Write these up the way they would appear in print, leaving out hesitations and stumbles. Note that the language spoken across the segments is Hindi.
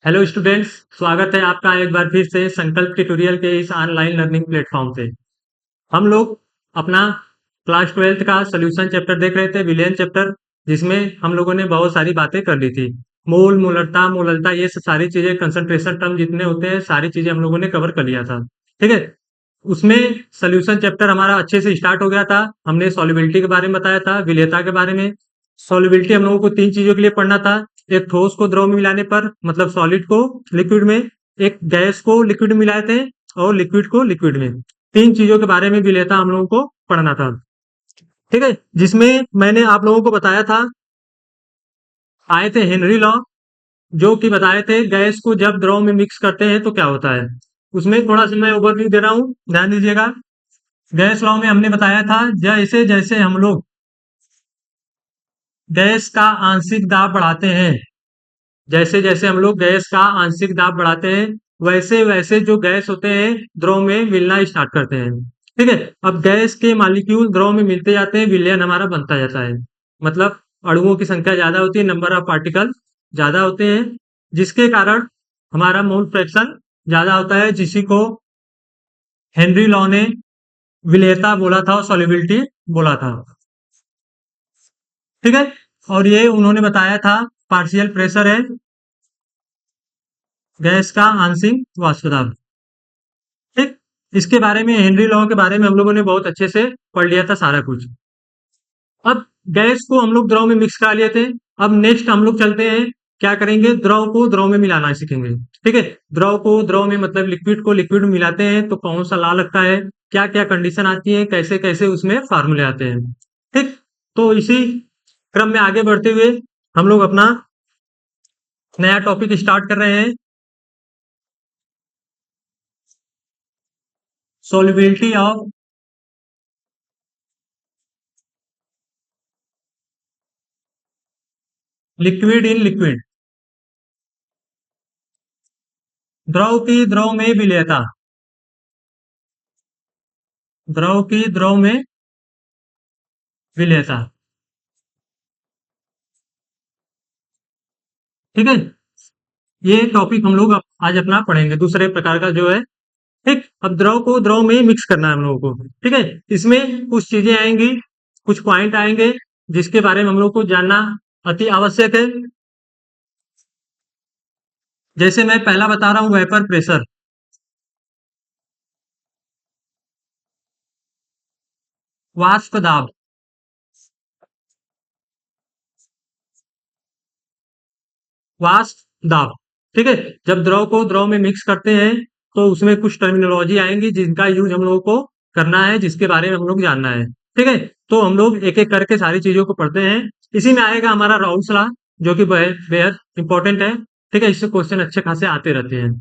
हेलो स्टूडेंट्स, स्वागत है आपका एक बार फिर से संकल्प ट्यूटोरियल के इस ऑनलाइन लर्निंग प्लेटफॉर्म पे। हम लोग अपना क्लास 12th का सॉल्यूशन चैप्टर देख रहे थे, विलियन चैप्टर, जिसमें हम लोगों ने बहुत सारी बातें कर ली थी। मूल, मूलता, मूललता, ये सब सारी चीजें, कंसंट्रेशन टर्म जितने होते हैं, सारी चीजें हम लोगों ने कवर कर लिया था। ठीक है। उसमें सॉल्यूशन चैप्टर हमारा अच्छे से स्टार्ट हो गया था। हमने सॉल्युबिलिटी के बारे में बताया था, विलेयता के बारे में। सॉल्युबिलिटी हम लोगों को तीन चीजों के लिए पढ़ना था। एक ठोस को द्रव में मिलाने पर, मतलब सॉलिड को लिक्विड में। एक गैस को लिक्विड में मिलाए थे, और लिक्विड को लिक्विड में। तीन चीजों के बारे में विलेयता हम लोगों को पढ़ना था। ठीक है। जिसमें मैंने आप लोगों को बताया था, आए थे हेनरी लॉ, जो कि बताए थे गैस को जब द्रव में मिक्स करते हैं तो क्या होता है। उसमें थोड़ा सा मैं ओवरव्यू दे रहा हूँ, ध्यान दीजिएगा। गैस लॉ में हमने बताया था, जैसे जैसे हम लोग गैस का आंशिक दाब बढ़ाते हैं, जैसे जैसे हम लोग गैस का आंशिक दाब बढ़ाते हैं, वैसे वैसे जो गैस होते हैं द्रव में मिलना स्टार्ट करते हैं। ठीक है। अब गैस के मॉलिक्यूल द्रव में मिलते जाते हैं, विलयन हमारा बनता जाता है। मतलब अणुओं की संख्या ज्यादा होती है, नंबर ऑफ पार्टिकल ज्यादा होते हैं, जिसके कारण हमारा मोल फ्रैक्शन ज्यादा होता है, जिसी को हेनरी लॉ ने विलेयता बोला था और सॉल्युबिलिटी बोला था। ठीक है। और ये उन्होंने बताया था, पार्शियल प्रेशर है गैस का आंशिक वाष्प दाब। ठीक। इसके बारे में, हेनरी लॉ के बारे में हम लोगों ने बहुत अच्छे से पढ़ लिया था सारा कुछ। अब गैस को हम लोग द्रव में मिक्स करा लिए थे। अब नेक्स्ट हम लोग चलते हैं, क्या करेंगे, द्रव को द्रव में मिलाना सीखेंगे। ठीक है। द्रव को द्रव में, मतलब लिक्विड को लिक्विड में मिलाते हैं तो कौन सा लॉ लगता है, क्या क्या कंडीशन आती है, कैसे कैसे उसमें फार्मूले आते हैं। ठीक। तो इसी क्रम में आगे बढ़ते हुए हम लोग अपना नया टॉपिक स्टार्ट कर रहे हैं, solubility of liquid in liquid. द्रव की द्रव में विलेयता, द्रव की द्रव में विलेयता। ठीक है। ये टॉपिक हम लोग आज अपना पढ़ेंगे, दूसरे प्रकार का जो है। ठीक। अब द्रव को द्रव में मिक्स करना है हम लोगों को। ठीक है। इसमें कुछ चीजें आएंगी, कुछ पॉइंट आएंगे, जिसके बारे में हम लोग को जानना अति आवश्यक है। जैसे मैं पहला बता रहा हूं, वेपर प्रेशर, वाष्प दाब। वाष्प दाब। ठीक है। जब द्रव को द्रव में मिक्स करते हैं तो उसमें कुछ टर्मिनोलॉजी आएंगी, जिनका यूज हम लोगों को करना है, जिसके बारे में हम लोग जानना है। ठीक है। तो हम लोग एक एक करके सारी चीजों को पढ़ते हैं। इसी में आएगा हमारा राउल्स लॉ, जो कि बेहद इंपॉर्टेंट है। ठीक है। इससे क्वेश्चन अच्छे खासे आते रहते हैं।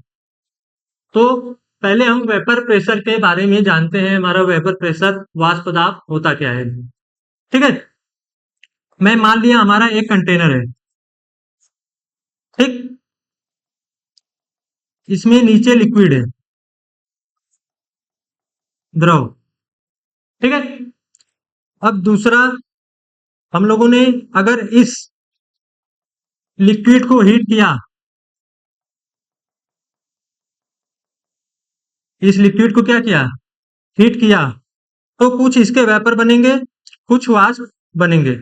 तो पहले हम वेपर प्रेशर के बारे में जानते हैं। हमारा वेपर प्रेशर, वाष्प दाब होता क्या है। ठीक है। मैं मान लिया हमारा एक कंटेनर है। ठीक। इसमें नीचे लिक्विड है, द्रव। ठीक है। अब दूसरा, हम लोगों ने अगर इस लिक्विड को हीट किया, इस लिक्विड को क्या किया, हीट किया, तो कुछ इसके वेपर बनेंगे, कुछ वाष्प बनेंगे।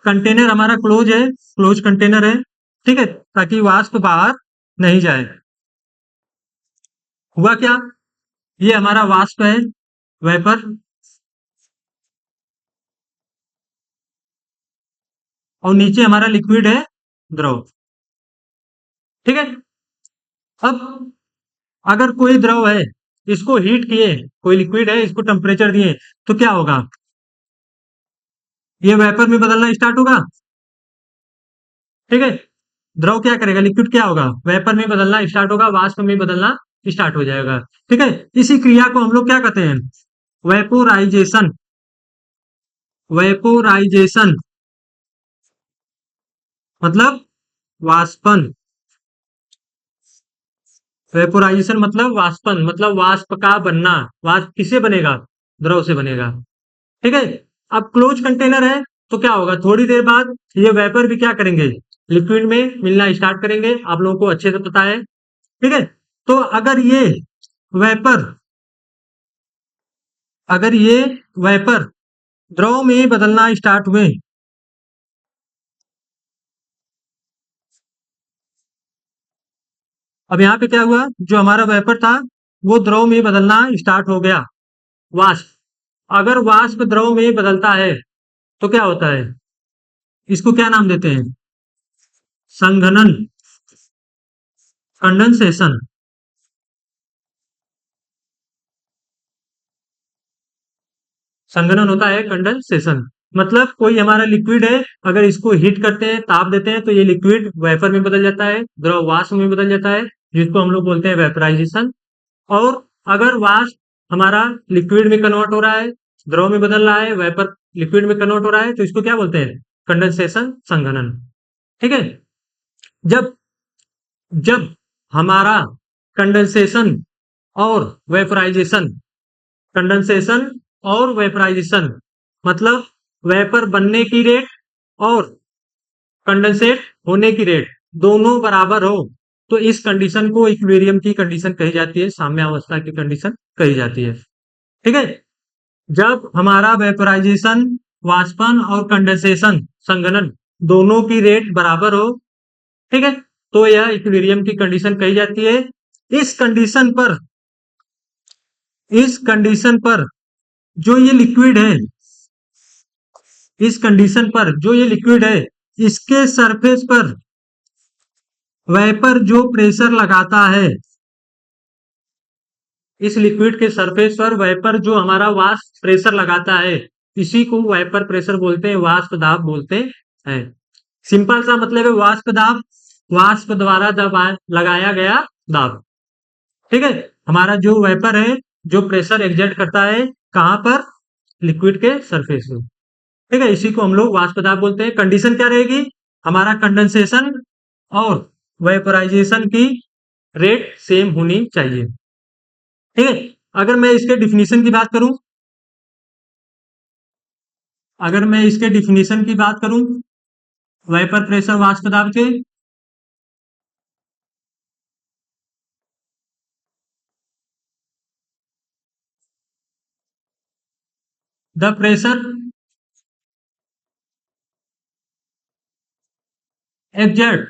कंटेनर हमारा क्लोज है, क्लोज कंटेनर है। ठीक है। ताकि वाष्प बाहर नहीं जाए। हुआ क्या, ये हमारा वाष्प है, वेपर, और नीचे हमारा लिक्विड है, द्रव। ठीक है। अब अगर कोई द्रव है, इसको हीट किए, कोई लिक्विड है, इसको टेम्परेचर दिए, तो क्या होगा, ये वेपर में बदलना स्टार्ट होगा। ठीक है। द्रव क्या करेगा, लिक्विड क्या होगा, वेपर में बदलना स्टार्ट होगा, वाष्प में बदलना स्टार्ट हो जाएगा। ठीक है। इसी क्रिया को हम लोग क्या कहते हैं, वेपोराइजेशन। वेपोराइजेशन मतलब वाष्पन। वेपोराइजेशन मतलब वाष्पन, मतलब वाष्प का बनना। वाष्प किससे बनेगा, द्रव से बनेगा। ठीक है। अब क्लोज कंटेनर है, तो क्या होगा, थोड़ी देर बाद ये वेपर भी क्या करेंगे, लिक्विड में मिलना स्टार्ट करेंगे, आप लोगों को अच्छे से पता है। ठीक है, तो वेपर अगर ये वेपर द्रव में बदलना स्टार्ट हुए, अब यहाँ पे क्या हुआ, जो हमारा वेपर था वो द्रव में बदलना स्टार्ट हो गया, वाष्प। अगर वाष्प द्रव में बदलता है तो क्या होता है, इसको क्या नाम देते हैं, संघनन, कंडेंसेशन। संघनन होता है कंडेंसेशन। मतलब कोई हमारा लिक्विड है, अगर इसको हीट करते हैं, ताप देते हैं, तो ये लिक्विड वेपर में बदल जाता है, द्रव वाष्प में बदल जाता है, जिसको हम लोग बोलते हैं वेपराइजेशन। और अगर वाष्प हमारा लिक्विड में कन्वर्ट हो रहा है, द्रव में बदल रहा है, वेपर लिक्विड में कन्वर्ट हो रहा है, तो इसको क्या बोलते हैं, कंडेंसेशन, संघनन। ठीक है, जब जब हमारा कंडेंसेशन और वेपराइजेशन, कंडेंसेशन और वेपराइजेशन मतलब वेपर बनने की रेट और कंडेंसेट होने की रेट दोनों बराबर हो, तो इस कंडीशन को इक्विलिब्रियम की कंडीशन कही जाती है, साम्यावस्था की कंडीशन कही जाती है। ठीक है, जब हमारा वेपराइजेशन, वाष्पन और कंडेंसेशन, संघनन दोनों की रेट बराबर हो, ठीक है, तो यह इक्विलिब्रियम की कंडीशन कही जाती है। इस कंडीशन पर इस कंडीशन पर जो ये लिक्विड है इस कंडीशन पर जो ये लिक्विड है, इसके सरफेस पर वेपर जो प्रेशर लगाता है, इस लिक्विड के सरफेस पर वेपर जो हमारा वाष्प प्रेशर लगाता है, इसी को वेपर प्रेशर बोलते हैं, वाष्प दाब बोलते हैं। सिंपल सा मतलब है वाष्प दाब, वाष्प द्वारा लगाया गया दाब। ठीक है, हमारा जो वेपर है जो प्रेशर एग्जर्ट करता है कहां पर, लिक्विड के सरफेस में। ठीक है, इसी को हम लोग वाष्प दाब बोलते हैं। कंडीशन क्या रहेगी, हमारा कंडेंसेशन और वेपराइजेशन की रेट सेम होनी चाहिए। ठीक है, अगर मैं इसके डिफिनीशन की बात करूं अगर मैं इसके डिफिनीशन की बात करूं वेपर प्रेशर वाष्प दाब के, the pressure exerted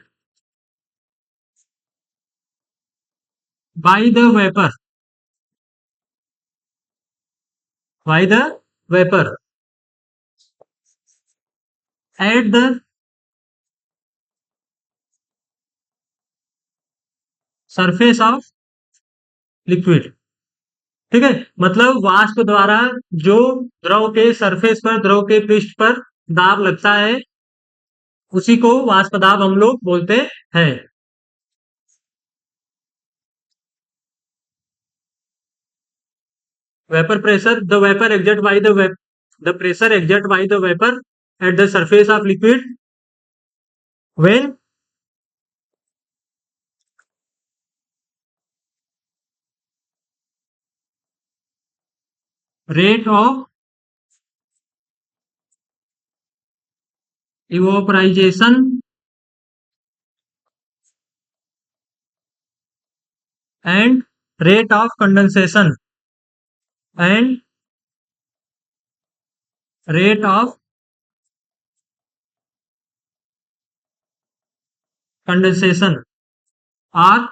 by the vapor at the surface of liquid। ठीक है, मतलब वाष्प द्वारा जो द्रव के सरफेस पर, द्रव के पृष्ठ पर दाब लगता है, उसी को वाष्प दाब हम लोग बोलते हैं। Vapour pressure, the pressure exerted by the vapor at the surface of liquid when rate of evaporization and rate of and rate of condensation are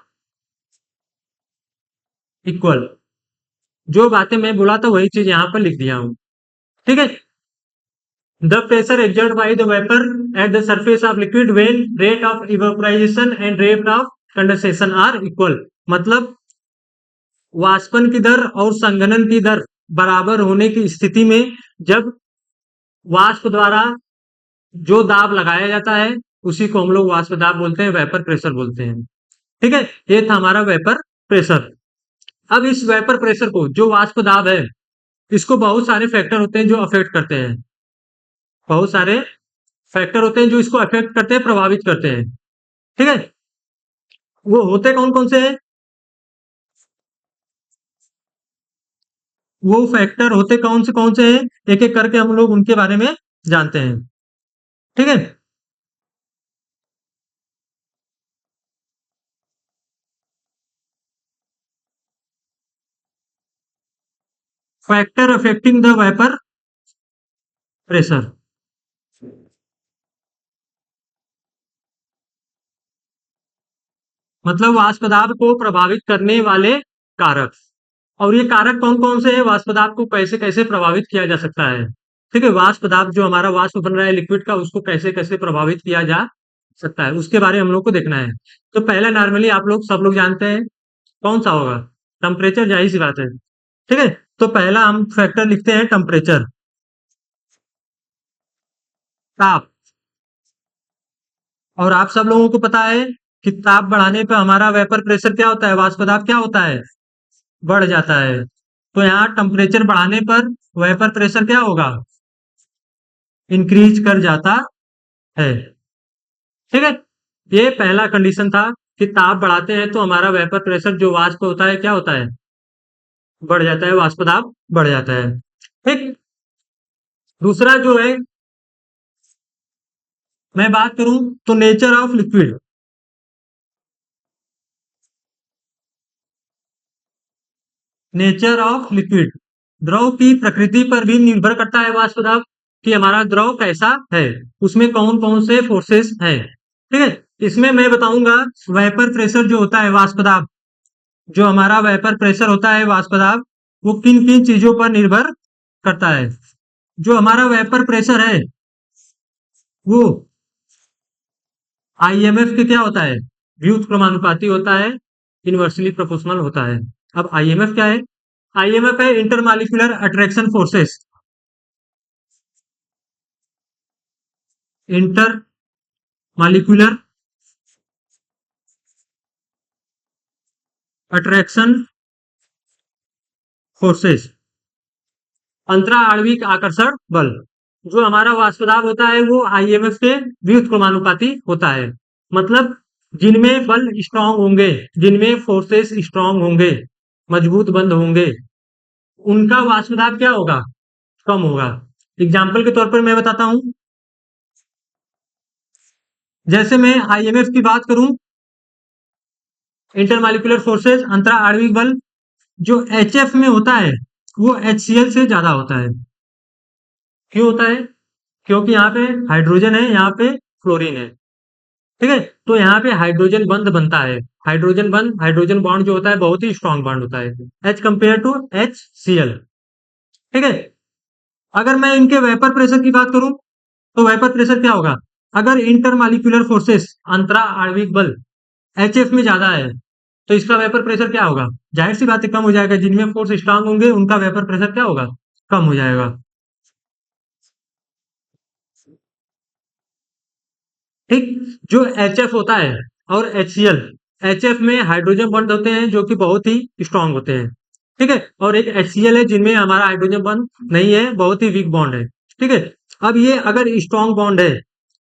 equal. जो बातें मैं बोला था वही चीज यहाँ पर लिख दिया हूं। ठीक है, the pressure exerted by the vapor at the surface of liquid when rate of evaporization and rate of condensation are equal। मतलब वाष्पन की दर और संघनन की दर बराबर होने की स्थिति में, जब वाष्प द्वारा जो दाब लगाया जाता है उसी को हम लोग वाष्प दाब बोलते हैं, वेपर प्रेशर बोलते हैं। ठीक है, ये था हमारा वेपर प्रेशर। अब इस वेपर प्रेशर को, जो वाष्प दाब है, इसको बहुत सारे फैक्टर होते हैं जो अफेक्ट करते हैं, बहुत सारे फैक्टर होते हैं जो इसको अफेक्ट करते हैं, प्रभावित करते हैं। ठीक है, वो होते कौन कौन से हैं, वो फैक्टर होते कौन से हैं, एक एक करके हम लोग उनके बारे में जानते हैं। ठीक है, factor affecting the vapour pressure. मतलब वाष्प दाब को प्रभावित करने वाले कारक। और ये कारक कौन कौन से हैं, वाष्प दाब को कैसे कैसे प्रभावित किया जा सकता है। ठीक है, वाष्प दाब जो हमारा वाष्प बन रहा है लिक्विड का, उसको कैसे कैसे प्रभावित किया जा सकता है, उसके बारे में हम लोग को देखना है। तो पहला नॉर्मली आप लोग सब लोग जानते हैं कौन सा होगा, टेम्परेचर, जाहिर सी बात है। ठीक है, तो पहला हम फैक्टर लिखते हैं टेम्परेचर, ताप। और आप सब लोगों को पता है कि ताप बढ़ाने पे हमारा वेपर प्रेशर क्या होता है, वाष्प दाब क्या होता है, बढ़ जाता है। तो यहाँ टेम्परेचर बढ़ाने पर वेपर प्रेशर क्या होगा, इंक्रीज कर जाता है। ठीक है, ये पहला कंडीशन था कि ताप बढ़ाते हैं तो हमारा वेपर प्रेशर जो वाष्प होता है क्या होता है, बढ़ जाता है, वाष्प दाब बढ़ जाता है। ठीक, दूसरा जो है, मैं बात करूं तो nature of liquid. Nature of liquid, द्रव की प्रकृति पर भी निर्भर करता है वाष्प दाब, कि हमारा द्रव कैसा है, उसमें कौन कौन से फोर्सेस हैं। ठीक है, इसमें मैं बताऊंगा वेपर प्रेशर जो होता है, वाष्प दाब, जो हमारा वेपर प्रेशर होता है, वाष्प दाब, वो किन किन चीजों पर निर्भर करता है। जो हमारा वेपर प्रेशर है वो आईएमएफ के क्या होता है, व्युत्क्रमानुपाती होता है, इनवर्सली प्रोपोर्शनल होता है। अब आईएमएफ क्या है, आईएमएफ है intermolecular attraction forces, intermolecular attraction forces, अंतरा आणविक आकर्षण बल। जो हमारा वाष्प दाब होता है वो आईएमएफ के व्युत्क्रमानुपाती होता है। मतलब जिनमें बल स्ट्रांग होंगे, जिनमें फोर्सेस स्ट्रांग होंगे, मजबूत बंध होंगे, उनका वाष्प दाब क्या होगा, कम होगा। एग्जाम्पल के तौर पर मैं बताता हूं, जैसे मैं आईएमएफ की बात करूं, इंटरमॉलिक्यूलर फोर्सेस, अंतरा आणविक बल, जो एचएफ में होता है वो एचसीएल से ज्यादा होता है। क्यों होता है, क्योंकि यहाँ पे हाइड्रोजन है, यहाँ पे फ्लोरीन है। ठीक है, तो यहाँ पे हाइड्रोजन बंध बनता है, हाइड्रोजन बंध, हाइड्रोजन बॉन्ड जो होता है बहुत ही स्ट्रॉन्ग बॉन्ड होता है, H compare to H C L. ठीक है, अगर मैं इनके वेपर प्रेशर की बात करूं तो वेपर प्रेशर क्या होगा, अगर इंटरमॉलिक्यूलर फोर्सेस, अंतरा आणविक बल, एचएफ में ज्यादा है तो इसका वेपर प्रेशर क्या होगा, जाहिर सी बात है कम हो जाएगा। जिनमें फोर्स स्ट्रांग होंगे उनका वेपर प्रेशर क्या होगा, कम हो जाएगा। ठीक, जो एचएफ होता है और एचसीएल, एचएफ में हाइड्रोजन बॉन्ड होते हैं जो कि बहुत ही स्ट्रांग होते हैं। ठीक है, और एक एचसीएल है जिनमें हमारा हाइड्रोजन बॉन्ड नहीं है, बहुत ही वीक बॉन्ड है। ठीक है, अब ये अगर स्ट्रांग बॉन्ड है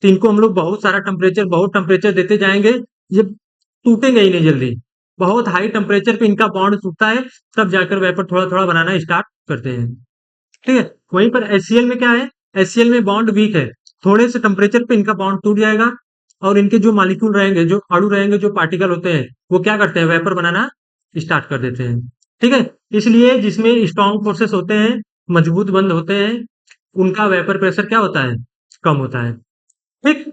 तो इनको हम लोग बहुत सारा टेम्परेचर, बहुत टेम्परेचर देते जाएंगे, ये टूटेंगे ही नहीं जल्दी। बहुत हाई टेम्परेचर पे इनका बॉन्ड टूटता है, तब जाकर वेपर थोड़ा थोड़ा बनाना स्टार्ट करते हैं। ठीक है, वहीं पर एचसीएल में क्या है, एचसीएल में बॉन्ड वीक है, थोड़े से टेम्परेचर पे इनका बॉन्ड टूट जाएगा और इनके जो मॉलिक्यूल रहेंगे, जो अणु रहेंगे, जो पार्टिकल होते हैं, वो क्या करते हैं, वेपर बनाना स्टार्ट कर देते हैं। ठीक है, इसलिए जिसमें स्ट्रॉन्ग फोर्सेस होते हैं, मजबूत बंध होते हैं, उनका वेपर प्रेशर क्या होता है, कम होता है। ठीक,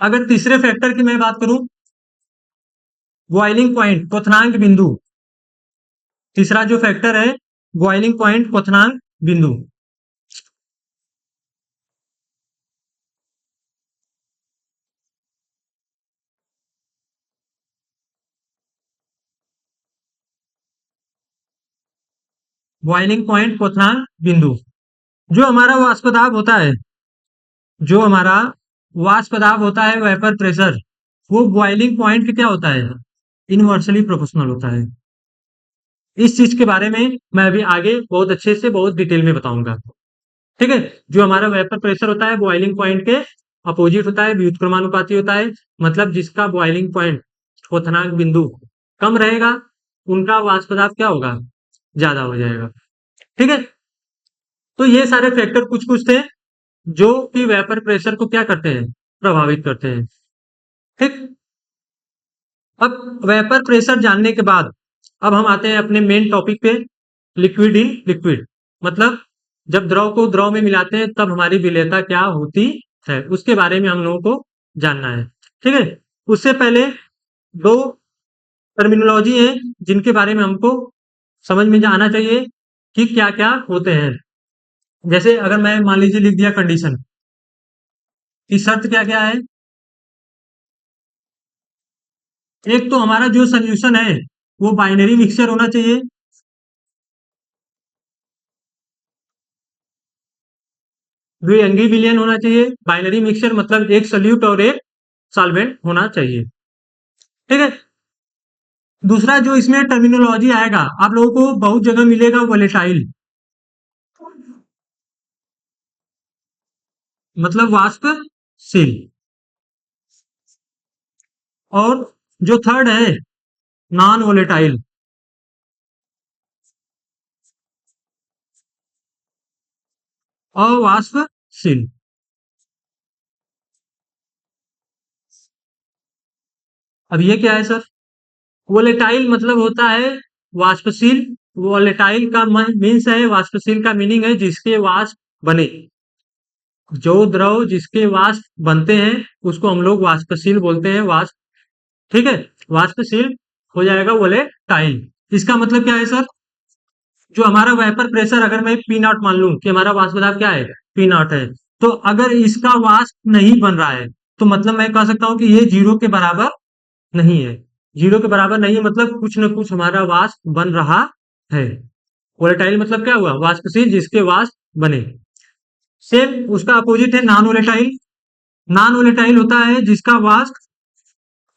अगर तीसरे फैक्टर की मैं बात करूं, बॉइलिंग पॉइंट, क्वथनांक बिंदु। तीसरा जो फैक्टर है, बॉइलिंग पॉइंट, क्वथनांक बिंदु। बॉइलिंग पॉइंट, क्वथनांक बिंदु, जो हमारा वाष्प दाब होता है, जो हमारा वाष्प दाब होता है, वेपर प्रेशर, वो बॉइलिंग पॉइंट क्या होता है, इनवर्सली प्रोपोर्शनल होता है। इस चीज के बारे में मैं अभी आगे बहुत अच्छे से, बहुत डिटेल में बताऊंगा। ठीक है, जो हमारा वेपर प्रेशर होता है बॉइलिंग पॉइंट के अपोजिट होता है, व्युत्क्रमानुपाती होता है। मतलब जिसका बॉइलिंग पॉइंट, क्वथनांक बिंदु कम रहेगा, उनका वाष्प दाब क्या होगा, ज्यादा हो जाएगा। ठीक है, तो ये सारे फैक्टर कुछ कुछ थे जो कि वेपर प्रेशर को क्या करते हैं, प्रभावित करते हैं। ठीक, अब वेपर प्रेशर जानने के बाद अब हम आते हैं अपने मेन टॉपिक पे, लिक्विड इन लिक्विड, मतलब जब द्रव को द्रव में मिलाते हैं तब हमारी विलेयता क्या होती है, उसके बारे में हम लोगों को जानना है। ठीक है, उससे पहले दो टर्मिनोलॉजी है जिनके बारे में हमको समझ में आना चाहिए कि क्या क्या होते हैं। जैसे अगर मैं मान लीजिए लिख दिया कंडीशन की, शर्त क्या क्या है। एक तो हमारा जो सोल्यूशन है वो बाइनरी मिक्सचर होना चाहिए। द्विअंगी विलयन होना चाहिए। बाइनरी मिक्सचर मतलब एक सल्यूट और एक सॉल्वेंट होना चाहिए। ठीक है, दूसरा जो इसमें टर्मिनोलॉजी आएगा आप लोगों को बहुत जगह मिलेगा, वोलेटाइल मतलब वाष्पशील। और जो थर्ड है नॉन वोलेटाइल, अवाष्पशील। अब ये क्या है सर? वोलेटाइल मतलब होता है वाष्पशील। वोलेटाइल का मीन्स है, वाष्पशील का मीनिंग है जिसके वाष्प बने। जो द्रव जिसके वाष्प बनते हैं उसको हम लोग वाष्पशील बोलते हैं। वाष्प, ठीक है, वाष्पशील हो जाएगा वोलेटाइल। इसका मतलब क्या है सर? जो हमारा वेपर प्रेशर, अगर मैं पी नॉट मान लूं कि हमारा वाष्प दाब क्या है, पी नॉट है, तो अगर इसका वाष्प नहीं बन रहा है तो मतलब मैं कह सकता हूं कि ये जीरो के बराबर नहीं है। जीरो के बराबर नहीं है मतलब कुछ न कुछ हमारा वाष्प बन रहा है। वोलेटाइल मतलब क्या हुआ? वाष्पशील जिसके वाष्प बने। सेम उसका अपोजिट है नॉन वोलेटाइल। नॉन वोलेटाइल होता है जिसका वाष्प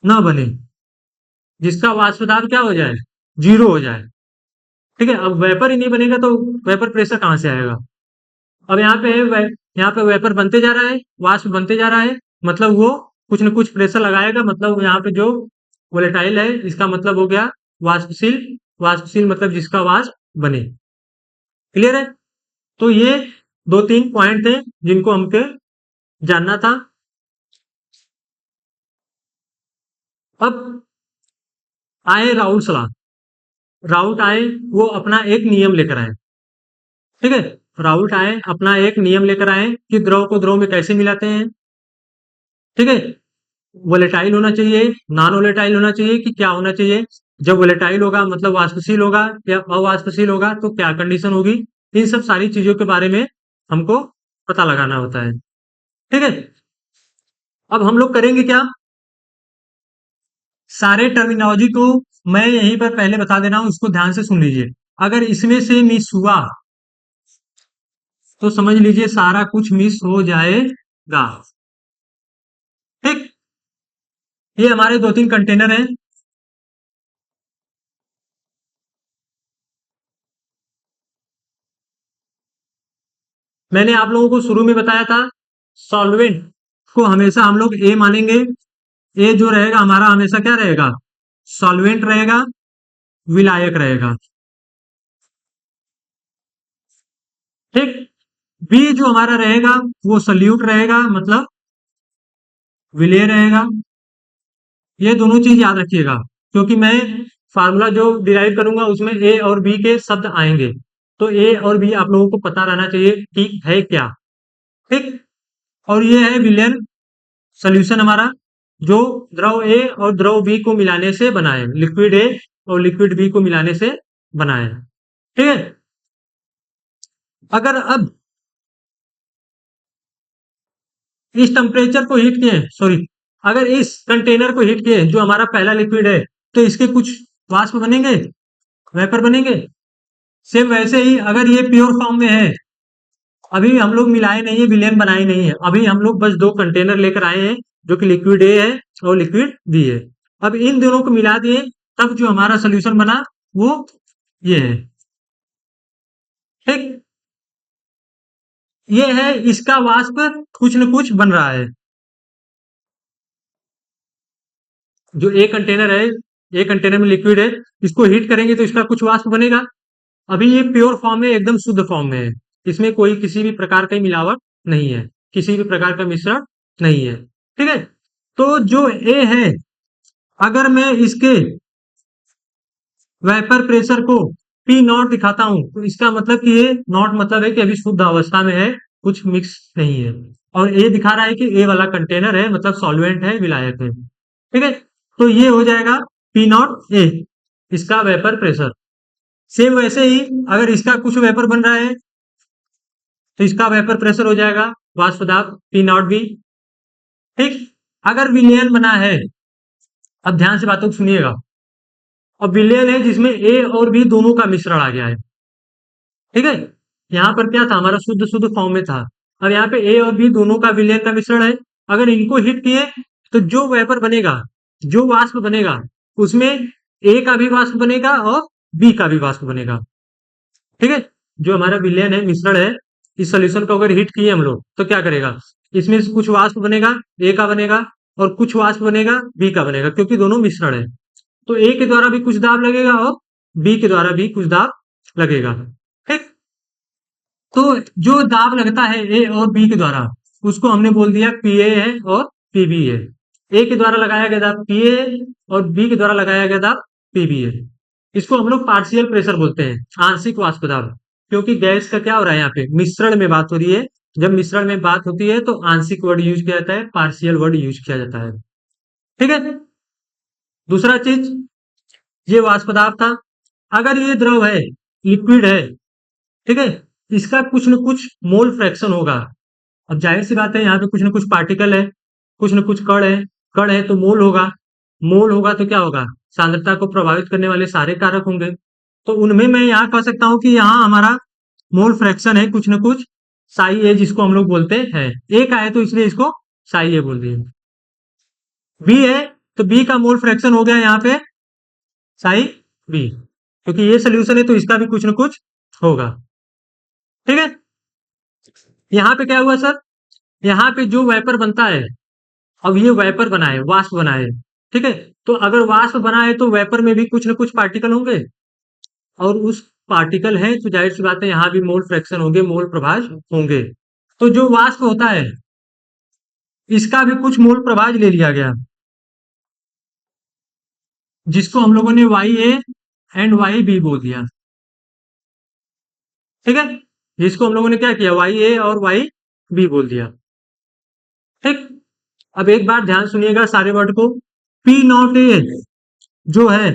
न बने, जिसका वाष्प दाब क्या हो जाए, जीरो हो जाए। ठीक है, अब वेपर ही नहीं बनेगा तो वेपर प्रेशर कहां से आएगा? अब यहाँ पे है यहाँ पे वेपर बनते जा रहा है, वाष्प बनते जा रहा है, मतलब वो कुछ न कुछ प्रेशर लगाएगा। मतलब यहाँ पे जो वोलेटाइल है इसका मतलब हो गया वाष्पशील। वाष्पशील मतलब जिसका वाष्प बने। क्लियर है? तो ये दो तीन पॉइंट थे जिनको हमको जानना था। अब आए राउल सलाह। राउट आए, वो अपना एक नियम लेकर आए। ठीक है, राउट आए अपना एक नियम लेकर आए कि द्रव को द्रव में कैसे मिलाते हैं। ठीक है, वोलेटाइल होना चाहिए, नॉन वोलेटाइल होना चाहिए कि क्या होना चाहिए। जब वोलेटाइल होगा मतलब वाष्पशील होगा या अवाष्पशील होगा तो क्या कंडीशन होगी। इन सब सारी चीजों के बारे में हमको पता लगाना होता है। ठीक है, अब हम लोग करेंगे क्या, सारे टर्मिनोलॉजी को मैं यहीं पर पहले बता दे रहा हूं, उसको ध्यान से सुन लीजिए। अगर इसमें से मिस हुआ तो समझ लीजिए सारा कुछ मिस हो जाएगा। ठीक, ये हमारे दो तीन कंटेनर हैं। मैंने आप लोगों को शुरू में बताया था सॉल्वेंट को हमेशा हम लोग ए मानेंगे। ए जो रहेगा हमारा हमेशा क्या रहेगा, सॉल्वेंट रहेगा, विलायक रहेगा। ठीक, बी जो हमारा रहेगा वो सल्यूट रहेगा मतलब विलेय रहेगा। ये दोनों चीज याद रखिएगा क्योंकि मैं फार्मूला जो डिराइव करूंगा उसमें ए और बी के शब्द आएंगे, तो ए और बी आप लोगों को पता रहना चाहिए कि है क्या। ठीक, और ये है विलेन सोल्यूशन हमारा, जो द्रव ए और द्रव बी को मिलाने से बना है, लिक्विड ए और लिक्विड बी को मिलाने से बना है। ठीक है, अगर अब इस टेम्परेचर को हीट किए, सॉरी, अगर इस कंटेनर को हीट किए जो हमारा पहला लिक्विड है तो इसके कुछ वाष्प बनेंगे, वेपर बनेंगे। सेम वैसे ही अगर ये प्योर फॉर्म में है, अभी हम लोग मिलाए नहीं है, विलेन बनाए नहीं है, अभी हम लोग बस दो कंटेनर लेकर आए हैं जो कि लिक्विड ए है और लिक्विड बी है। अब इन दोनों को मिला दिए तब जो हमारा सोल्यूशन बना वो ये है। ठीक, ये है, इसका वाष्प कुछ न कुछ बन रहा है। जो एक कंटेनर है, एक कंटेनर में लिक्विड है, इसको हीट करेंगे तो इसका कुछ वाष्प बनेगा। अभी ये प्योर फॉर्म में, एकदम शुद्ध फॉर्म में है, इसमें कोई किसी भी प्रकार की मिलावट नहीं है, किसी भी प्रकार का मिश्रण नहीं है। ठीक है, तो जो ए है, अगर मैं इसके वेपर प्रेशर को पी नॉट दिखाता हूँ तो इसका मतलब कि ये नॉट मतलब है कि अभी शुद्ध अवस्था में है, कुछ मिक्स नहीं है। और ए दिखा रहा है कि ए वाला कंटेनर है, मतलब सॉल्वेंट है, विलायक है। ठीक है, तो ये हो जाएगा पी नॉट ए, इसका वेपर प्रेशर। सेम वैसे ही अगर इसका कुछ वेपर बन रहा है तो इसका वेपर प्रेशर हो जाएगा वाष्प दाब पी नॉट बी। ठीक, अगर विलयन बना है, अब ध्यान से बातों को सुनिएगा, अब विलयन है जिसमें ए और बी दोनों का मिश्रण आ गया है। ठीक है, यहाँ पर क्या था, हमारा शुद्ध शुद्ध फॉर्म में था। अब यहाँ पे ए और बी दोनों का विलयन का मिश्रण है। अगर इनको हिट किए तो जो वेपर बनेगा, जो वाष्प बनेगा, उसमें ए का भी वाष्प बनेगा और बी का भी वाष्प बनेगा। ठीक है, जो हमारा विलयन है, मिश्रण है, इस सोल्यूशन को अगर हिट किए हम लोग तो क्या करेगा, इसमें से कुछ वाष्प बनेगा, ए का बनेगा, और कुछ वाष्प बनेगा, बी का बनेगा, क्योंकि दोनों मिश्रण है। तो ए के द्वारा भी कुछ दाब लगेगा और बी के द्वारा भी कुछ दाब लगेगा। ठीक, तो जो दाब लगता है ए और बी के द्वारा, उसको हमने बोल दिया पी ए है और पी बी है। ए के द्वारा लगाया गया दाब पी ए और बी के द्वारा लगाया गया दाब पी बी है। इसको हम लोग पार्शियल प्रेशर बोलते हैं, आंशिक वाष्प दाब। क्योंकि गैस का क्या हो रहा है, यहाँ पे मिश्रण में बात हो रही है। जब मिश्रण में बात होती है तो आंशिक वर्ड यूज किया जाता है, पार्शियल वर्ड यूज किया जाता है। ठीक है, दूसरा चीज, ये वाष्प दाब था। अगर ये द्रव है, लिक्विड है, ठीक है, इसका कुछ न कुछ मोल फ्रैक्शन होगा। अब जाहिर सी बात है, यहाँ पे कुछ न कुछ पार्टिकल है, कुछ न कुछ कण है, कण है तो मोल होगा, मोल होगा तो क्या होगा, सांद्रता को प्रभावित करने वाले सारे कारक होंगे। तो उनमें मैं यहाँ कह सकता हूँ कि यहाँ हमारा मोल फ्रैक्शन है कुछ न कुछ साई ए, जिसको हम लोग बोलते हैं। ए का है तो इसलिए इसको साई ए बोल दिए। बी है तो बी का मोल फ्रैक्शन हो गया यहाँ पे साई बी, क्योंकि ये सोल्यूशन है तो इसका भी कुछ न कुछ होगा। ठीक है, यहाँ पे क्या हुआ सर, यहाँ पे जो वेपर बनता है, अब ये वेपर बना है, वाष्प बना है। ठीक है, तो अगर वाष्प बना है तो वेपर में भी कुछ न कुछ पार्टिकल होंगे, और उस पार्टिकल है तो जाहिर सी बात है यहाँ भी मोल फ्रैक्शन होंगे, मोल प्रभाज होंगे। तो जो वाष्प होता है इसका भी कुछ मोल प्रभाज ले लिया गया, जिसको हम लोगों ने Y A and Y B बोल दिया। ठीक है, जिसको हम लोगों ने क्या किया, वाई ए और वाई बी बोल दिया। ठीक, अब एक बार ध्यान सुनिएगा सारे वर्ड को। पी नॉट ए जो है,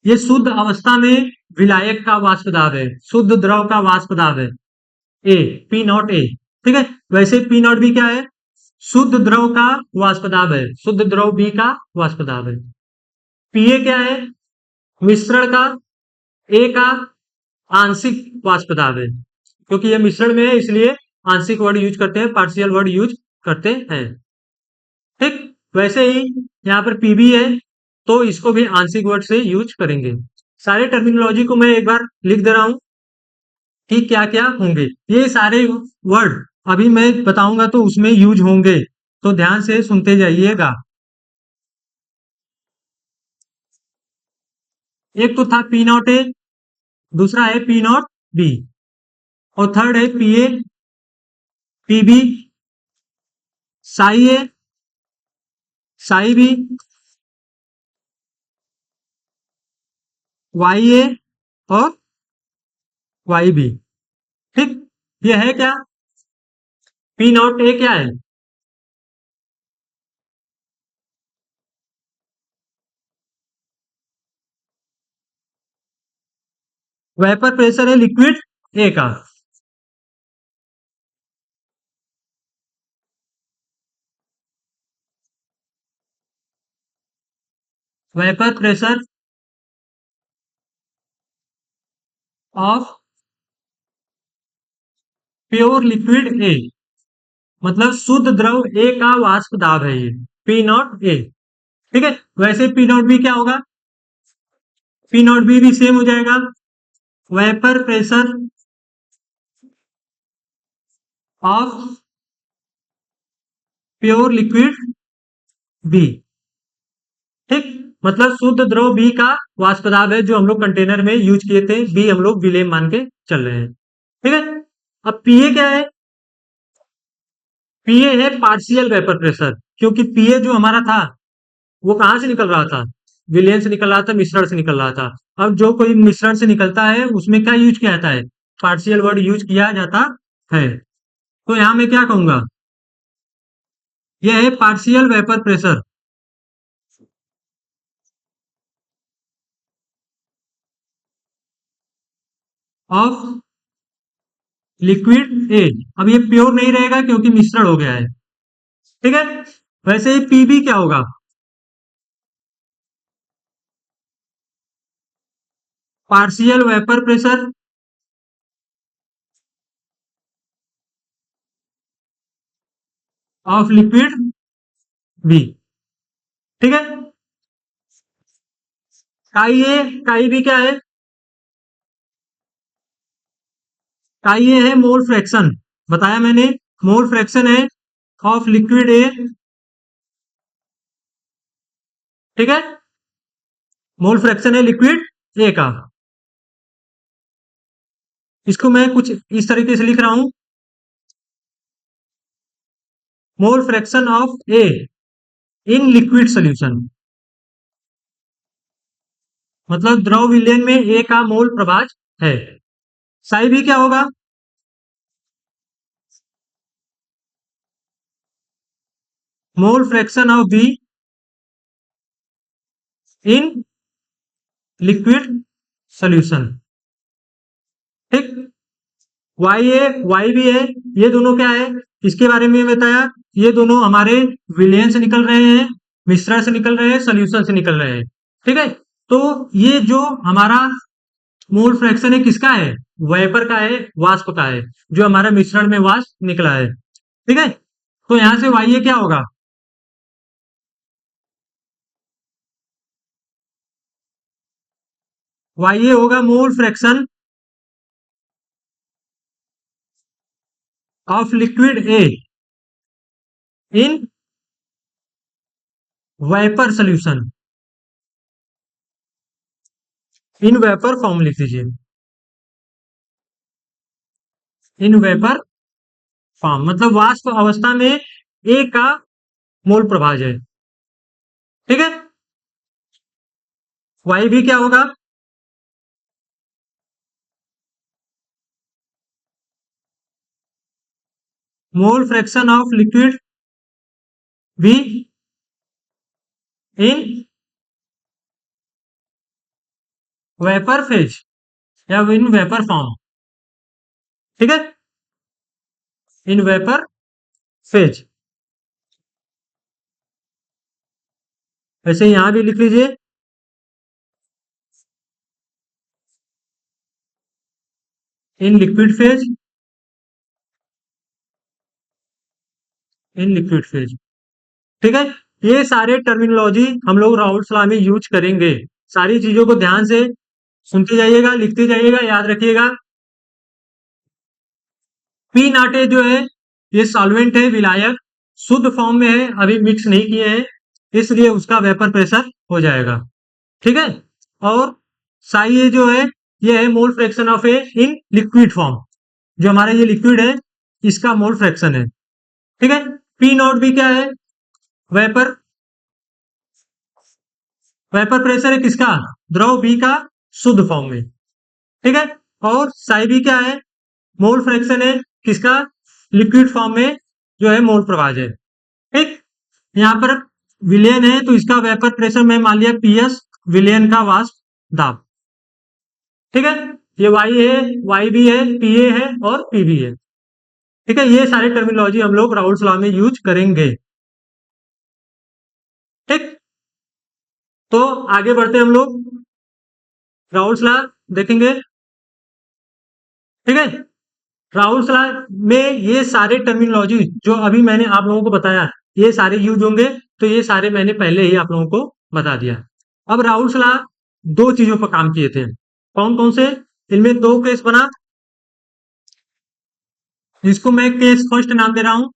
ये शुद्ध अवस्था में विलायक का वाष्प दाब है, शुद्ध द्रव का वाष्प दाब है ए, पी नॉट ए। ठीक है, वैसे पी नॉट बी क्या है, शुद्ध द्रव का वाष्प दाब है, शुद्ध द्रव बी का वाष्प दाब है। पीए क्या है, मिश्रण का ए का आंशिक वाष्प दाब है, क्योंकि ये मिश्रण में है इसलिए आंशिक वर्ड यूज करते हैं, पार्शियल वर्ड यूज करते हैं। ठीक, वैसे ही यहाँ पर पीबी है तो इसको भी आंशिक वर्ड से यूज करेंगे। सारे टर्मिनोलॉजी को मैं एक बार लिख दे रहा हूं कि क्या क्या होंगे। ये सारे वर्ड अभी मैं बताऊंगा तो उसमें यूज होंगे, तो ध्यान से सुनते जाइएगा। एक तो था पी नॉट ए, दूसरा है पी नॉट बी, और थर्ड है P A, P B, psi A, psi B, Y A और वाई बी। ठीक, ये है क्या, पी नॉट ए क्या है, वेपर प्रेशर है लिक्विड ए का। Vapour pressure of pure liquid A, मतलब शुद्ध द्रव ए का वाष्प दाब है ये, पी नॉट ए। ठीक है, वैसे पी नॉट बी क्या होगा, पी नॉट बी भी सेम हो जाएगा, vapour pressure of pure liquid B. ठीक, मतलब शुद्ध द्रव बी का वाष्प दाब है जो हम लोग कंटेनर में यूज किए थे, बी हम लोग विलेम मान के चल रहे हैं। ठीक है, अब पीए क्या है, पीए है पार्शियल वेपर प्रेशर, क्योंकि पीए जो हमारा था वो कहां से निकल रहा था, विलयन से निकल रहा था, मिश्रण से निकल रहा था। अब जो कोई मिश्रण से निकलता है उसमें क्या यूज किया जाता है? पार्शियल वर्ड यूज किया जाता है। तो यहाँ मैं क्या कहूंगा, यह है partial vapour pressure of liquid A. अब ये प्योर नहीं रहेगा क्योंकि मिश्रण हो गया है, ठीक है। वैसे ही पीबी क्या होगा? Partial vapour pressure of liquid B, ठीक है। काई ए, काई बी क्या है? काई ए है मोल फ्रैक्शन, बताया मैंने, मोल फ्रैक्शन है ऑफ लिक्विड ए, ठीक है। मोल फ्रैक्शन है लिक्विड ए का। इसको मैं कुछ इस तरीके से लिख रहा हूं, मोल fraction of A in liquid solution, मतलब द्रव विलयन में ए का मोल प्रभाज है। साई भी क्या होगा? मोल fraction of be in liquid solution, ठीक। वाई ए वाई भी है, ये दोनों क्या है इसके बारे में बताया, ये दोनों हमारे विलयन से निकल रहे हैं, मिश्रण से निकल रहे हैं, सोल्यूशन से निकल रहे हैं, ठीक है। तो ये जो हमारा मोल फ्रैक्शन है किसका है? वेपर का है, वाष्प का है, जो हमारा मिश्रण में वाष्प निकला है, ठीक है। तो यहां से वाई ए क्या होगा? वाई ए होगा मोल fraction of liquid A in vapour solution, in vapour form लिख दीजिए, इन वेपर फॉर्म, मतलब वाष्प अवस्था में ए का मोल प्रभाज है, ठीक है। वाई भी क्या होगा? मोल fraction of liquid be in vapour phase या इन वेपर फॉर्म, ठीक है, इन वेपर फेज। वैसे यहां भी लिख लीजिए, इन लिक्विड फेज, इन लिक्विड फेज, ठीक है। ये सारे टर्मिनोलॉजी हम लोग राउल्ट लॉ में यूज करेंगे। सारी चीजों को ध्यान से सुनते जाइएगा, लिखते जाइएगा, याद रखिएगा। पी नाटे जो है ये सॉल्वेंट है, विलायक, शुद्ध फॉर्म में है, अभी मिक्स नहीं किए हैं, इसलिए उसका वेपर प्रेशर हो जाएगा, ठीक है। और साई ए जो है ये है मोल fraction of A in liquid form, जो हमारा ये लिक्विड है इसका मोल फ्रैक्शन है, ठीक है। पी नॉट भी क्या है? वेपर, वेपर प्रेशर है किसका? द्रव बी का शुद्ध फॉर्म में, ठीक है। और साई बी क्या है? मोल फ्रैक्शन है किसका? लिक्विड फॉर्म में, जो है मोल प्रभाज है, ठीक। यहाँ पर विलयन है तो इसका वेपर प्रेशर मैं मान लिया पीएस, विलयन का वाष्प दाब, ठीक है। ये वाई है, वाई भी है, पी ए है और पी भी है, ठीक है। ये सारे टर्मिनोलॉजी हम लोग राउल्ट लॉ में यूज करेंगे, ठीक। तो आगे बढ़ते हम लोग, राउल्ट लॉ देखेंगे, ठीक है। राउल्ट लॉ में ये सारे टर्मिनोलॉजी जो अभी मैंने आप लोगों को बताया ये सारे यूज होंगे, तो ये सारे मैंने पहले ही आप लोगों को बता दिया। अब राउल्ट लॉ दो चीजों पर काम किए थे, कौन कौन से? इनमें दो केस बना, जिसको मैं केस फर्स्ट नाम दे रहा हूं,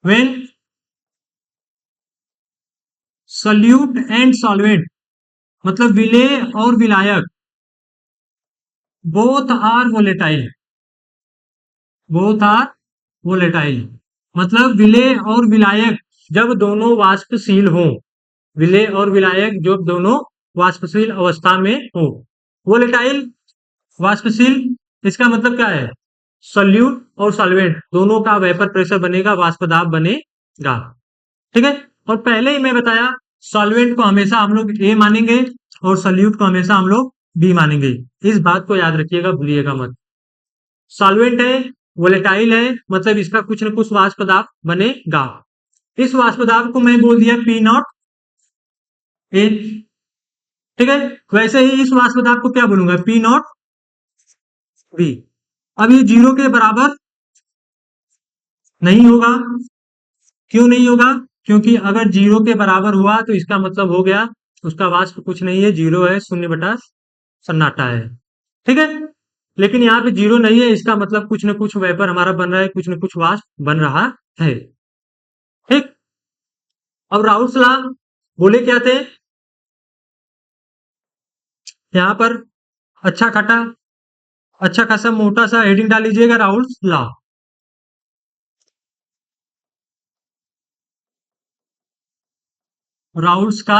व्हेन सल्यूट एंड सॉल्वेंट, मतलब विलेय और विलायक, both are volatile, both are volatile, मतलब विलेय और विलायक जब दोनों वाष्पशील हों, विलेय और विलायक जब दोनों वाष्पशील अवस्था में हो। वोलेटाइल वाष्पशील, इसका मतलब क्या है? सॉल्यूट और सॉल्वेंट दोनों का वेपर प्रेशर बनेगा, वाष्प दाब बनेगा। ठीक है। और पहले ही मैं बताया, सॉल्वेंट को हमेशा हम लोग ए मानेंगे और सॉल्यूट को हमेशा हम लोग बी मानेंगे। इस बात को याद रखिएगा, भूलिएगा मत। सॉल्वेंट है, वोलेटाइल है, मतलब इसका कुछ न कुछ वाष्प दाब बनेगा। इस वाष्प दाब को मैं बोल दिया पी नॉट ए। ठीक है। वैसे ही इस वाष्प दाब को क्या बोलूंगा? P not B. अब ये 0 के बराबर नहीं होगा। क्यों नहीं होगा? क्योंकि अगर 0 के बराबर हुआ तो इसका मतलब हो गया उसका वाष्प कुछ नहीं है, 0 है, 0 बटा सन्नाटा है। ठीक है। लेकिन यहाँ पे 0 नहीं है, इसका मतलब कुछ न कुछ वेपर हमारा बन रहा है, कुछ न कुछ वाष्प बन रहा है। ठीक। अब राउल्स लॉ बोले क्या थे? यहाँ पर अच्छा खाटा अच्छा खासा मोटा सा हेडिंग डाल लीजिएगा, राउल्स लॉ। राउल्स का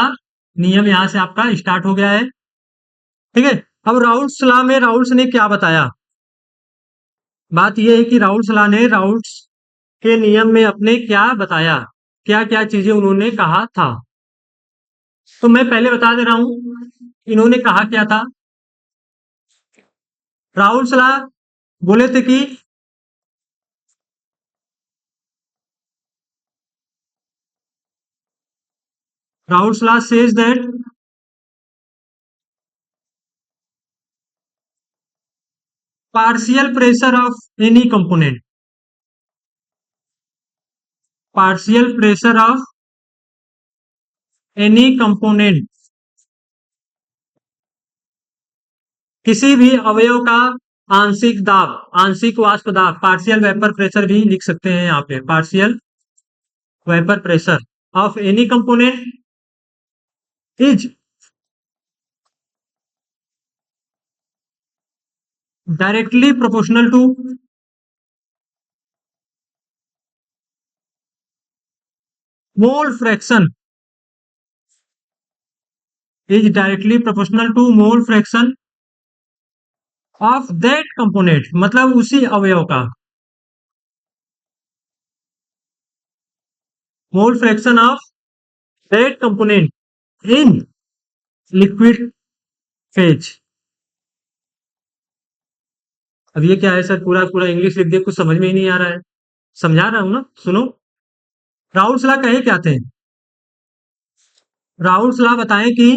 नियम यहाँ से आपका स्टार्ट हो गया है। ठीक है। अब राउल्स लॉ में राउल्स ने क्या बताया? बात यह है कि राउल्स लॉ ने राउल्स के नियम में अपने क्या बताया, क्या क्या चीजें उन्होंने कहा था। तो मैं पहले बता दे रहा हूं इन्होंने कहा क्या था। राउल्स लॉ बोले थे कि Raoult's law says that partial pressure of any component, partial pressure of any component, किसी भी अवयव का आंशिक दाब, आंशिक वाष्प दाब, पार्शियल वेपर प्रेशर भी लिख सकते हैं यहाँ पे, partial vapour pressure of any component is directly proportional to mole fraction, is directly proportional to mole fraction of that component, मतलब उसी अवयव का mole fraction of that component in liquid phase. अब ये क्या है सर, पूरा पूरा इंग्लिश लिख दिया, कुछ समझ में ही नहीं आ रहा है। समझा रहा हूं ना, सुनो। राउल्स लॉ कहे क्या थे? राउल्स लॉ बताएं कि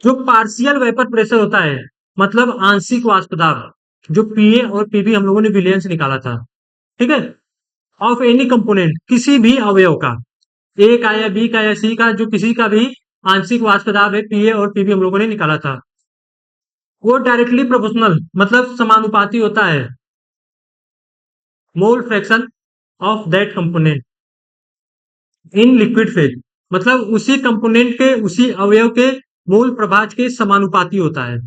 जो पार्शियल वेपर प्रेशर होता है, मतलब आंशिक वाष्प दाब, जो पीए और पीबी हम लोगों ने विलियंस निकाला था, ठीक है, ऑफ एनी कंपोनेंट, किसी भी अवयव का, ए का या बी का या सी का, जो किसी का भी आंशिक वाष्प दाब है, पीए और पीबी हम लोगों ने निकाला था, वो डायरेक्टली प्रोपोर्शनल, मतलब समानुपाती होता है मोल fraction of that component in liquid phase, मतलब उसी कंपोनेंट के, उसी अवयव के मूल प्रभाज के समानुपाती होता है।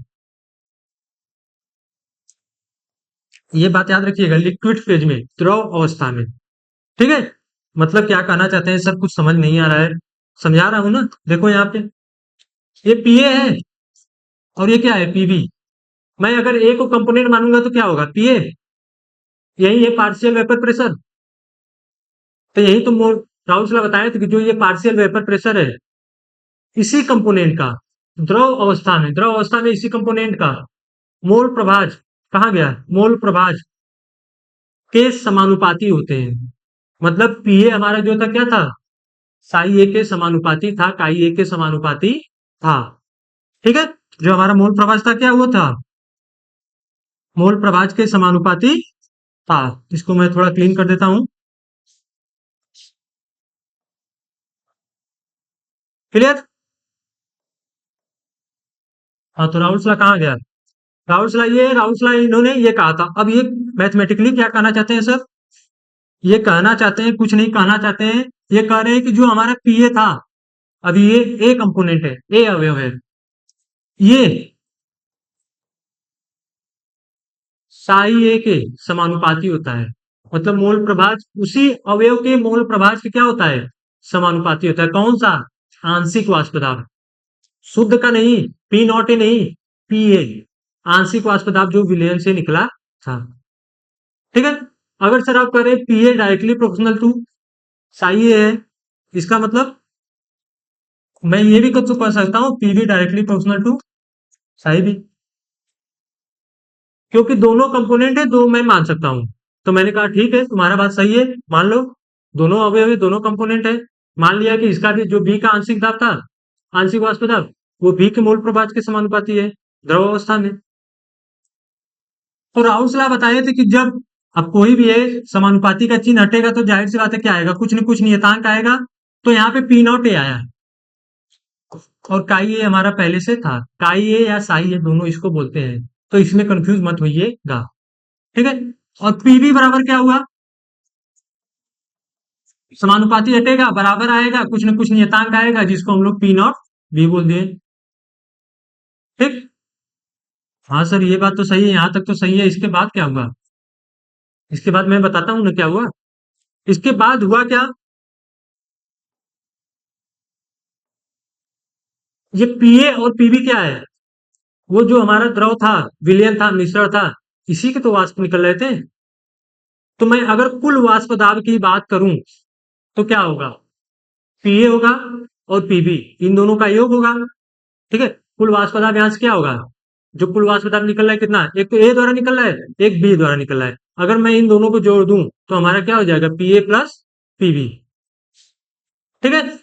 ये बात याद रखिएगा, लिक्विड फेज में, द्रव अवस्था में। ठीक है। मतलब क्या कहना चाहते हैं सर, कुछ समझ नहीं आ रहा है, समझा रहा हूं ना। देखो यहाँ पे ये पीए है और ये क्या है? पीबी। मैं अगर ए को कंपोनेंट मानूंगा तो क्या होगा? पीए, यही है पार्शियल वेपर प्रेशर। तो यही तो राउल्स ने बताया था कि जो ये पार्शियल वेपर प्रेशर है, इसी कंपोनेंट का द्रव अवस्था में, द्रव अवस्था में इसी कंपोनेंट का मोल प्रभाज, कहा गया? मोल प्रभाज के समानुपाती होते हैं। मतलब पीए हमारा जो था क्या था? साई ए के समानुपाती था, काई ए के समानुपाती था। ठीक है। जो हमारा मोल प्रभाज था क्या वो था? मोल प्रभाज के समानुपाती था। इसको मैं थोड़ा क्लीन कर देता हूं। क्लियर? हाँ, तो राउल्स लॉ कहाँ गया? राउल्स लॉ, ये राउल्स लॉ इन्होंने ये कहा था। अब ये मैथमेटिकली क्या कहना चाहते हैं सर? ये कहना चाहते हैं, कुछ नहीं कहना चाहते हैं, ये कह रहे हैं कि जो हमारा पीए था, अभी ये ए कंपोनेंट है, ए अवयव है, ये साई ए के समानुपाती होता है। मतलब मोल प्रभाज उसी अवयव के मोल प्रभाज के क्या होता है, समानुपाती होता है। कौन सा, आंशिक वाष्प दाब, शुद्ध का नहीं, पी नॉट ए नहीं, पी ए, आंशिक वाष्प दाब जो विलयन से निकला था। ठीक है। अगर सर आप कह रहे हैं P A directly proportional to psi A है, इसका मतलब मैं ये भी तो कर सकता हूँ P B directly proportional to psi B, क्योंकि दोनों कंपोनेंट है, दो मैं मान सकता हूँ। तो मैंने कहा ठीक है, तुम्हारा बात सही है, मान लो दोनों अवयव है, दोनों कंपोनेंट है। मान लिया कि इसका भी जो बी का आंशिक दाब था, आंशिक वाष्प दाब, वो बी के मोल प्रभाज के समानुपाती है द्रव अवस्था में। तो राउल्स लॉ बताए थे कि जब अब कोई भी है समानुपाती का चिन्ह हटेगा तो जाहिर सी बात है क्या आएगा, कुछ न कुछ नियतांक आएगा। तो यहाँ पे पी नॉट ए आया और काई ए हमारा पहले से था, काई ए या साई ए दोनों इसको बोलते हैं, तो इसमें कंफ्यूज मत होइएगा। ठीक है। और पीवी बराबर क्या हुआ, समानुपाती हटेगा, बराबर आएगा, कुछ न कुछ नियतांक आएगा जिसको हम लोग पी नॉट बी बोल दिए। ठीक। हाँ सर ये बात तो सही है, यहां तक तो सही है। इसके बाद क्या हुआ, इसके बाद मैं बताता हूँ ना क्या हुआ। इसके बाद हुआ क्या, ये पीए और पीबी क्या है, वो जो हमारा द्रव था, विलयन था, मिश्रण था, इसी के तो वाष्प निकल रहे थे। तो मैं अगर कुल वाष्प दाब की बात करूं तो क्या होगा, पीए होगा और पीबी, इन दोनों का योग होगा। ठीक है। कुल वाष्प दाब यहां से क्या होगा, जो कुल वाष्प दाब निकल रहा है कितना, एक तो ए द्वारा निकल रहा है, एक बी द्वारा निकल रहा है। अगर मैं इन दोनों को जोड़ दूं तो हमारा क्या हो जाएगा, पीए प्लस पीबी। ठीक है।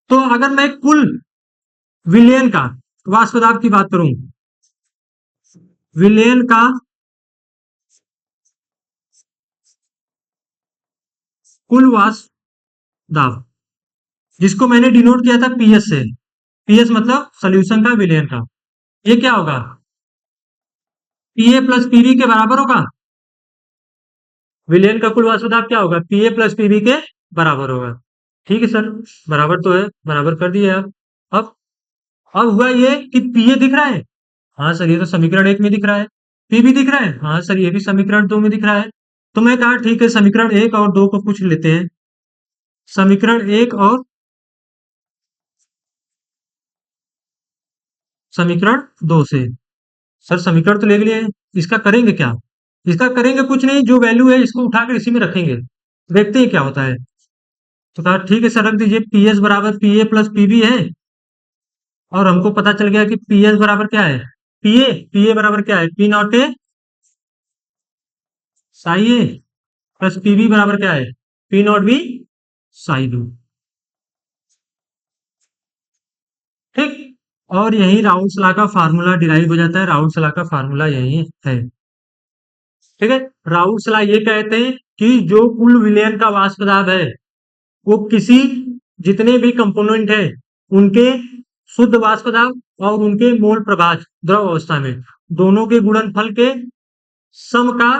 तो अगर मैं कुल विलयन का वाष्प दाब की बात करूं, विलयन का कुल वाष्प दाब, जिसको मैंने डिनोट किया था पीएस से, पीएस मतलब सोल्यूशन का विलयन का, ये क्या होगा, पीए प्लस पीबी के बराबर होगा। विलयन का कुल वाष्प दाब क्या होगा, पीए प्लस पीबी के बराबर होगा। ठीक है सर, बराबर तो है, बराबर कर दिए आप। अब अब हुआ ये कि पीए दिख रहा है, हाँ सर ये तो समीकरण एक में दिख रहा है। पीबी दिख रहा है, हाँ सर ये भी समीकरण दो में दिख रहा है। तो मैं कहा ठीक है, समीकरण एक और दो को पूछ लेते हैं। समीकरण एक और समीकरण दो से। सर समीकरण तो ले लिए, इसका करेंगे क्या, इसका करेंगे कुछ नहीं, जो वैल्यू है इसको उठाकर इसी में रखेंगे, देखते हैं क्या होता है। तो कहा ठीक है सर, रख दीजिए, पी एस बराबर पी ए प्लस पीबी है। और हमको पता चल गया कि पी एस बराबर क्या है, पी ए बराबर क्या है, P not A psi A plus PB बराबर क्या है, P not B psi B. ठीक। और यही राउल्स लॉ का फार्मूला डिराइव हो जाता है, राउल्स लॉ का फार्मूला यही है। ठीक है। राउल्स लॉ ये कहते हैं कि जो कुल विलयन का वाष्प दाब है, वो किसी जितने भी कंपोनेंट है उनके शुद्ध वाष्प दाब और उनके मोल प्रभाज द्रव अवस्था में दोनों के गुणनफल के सम का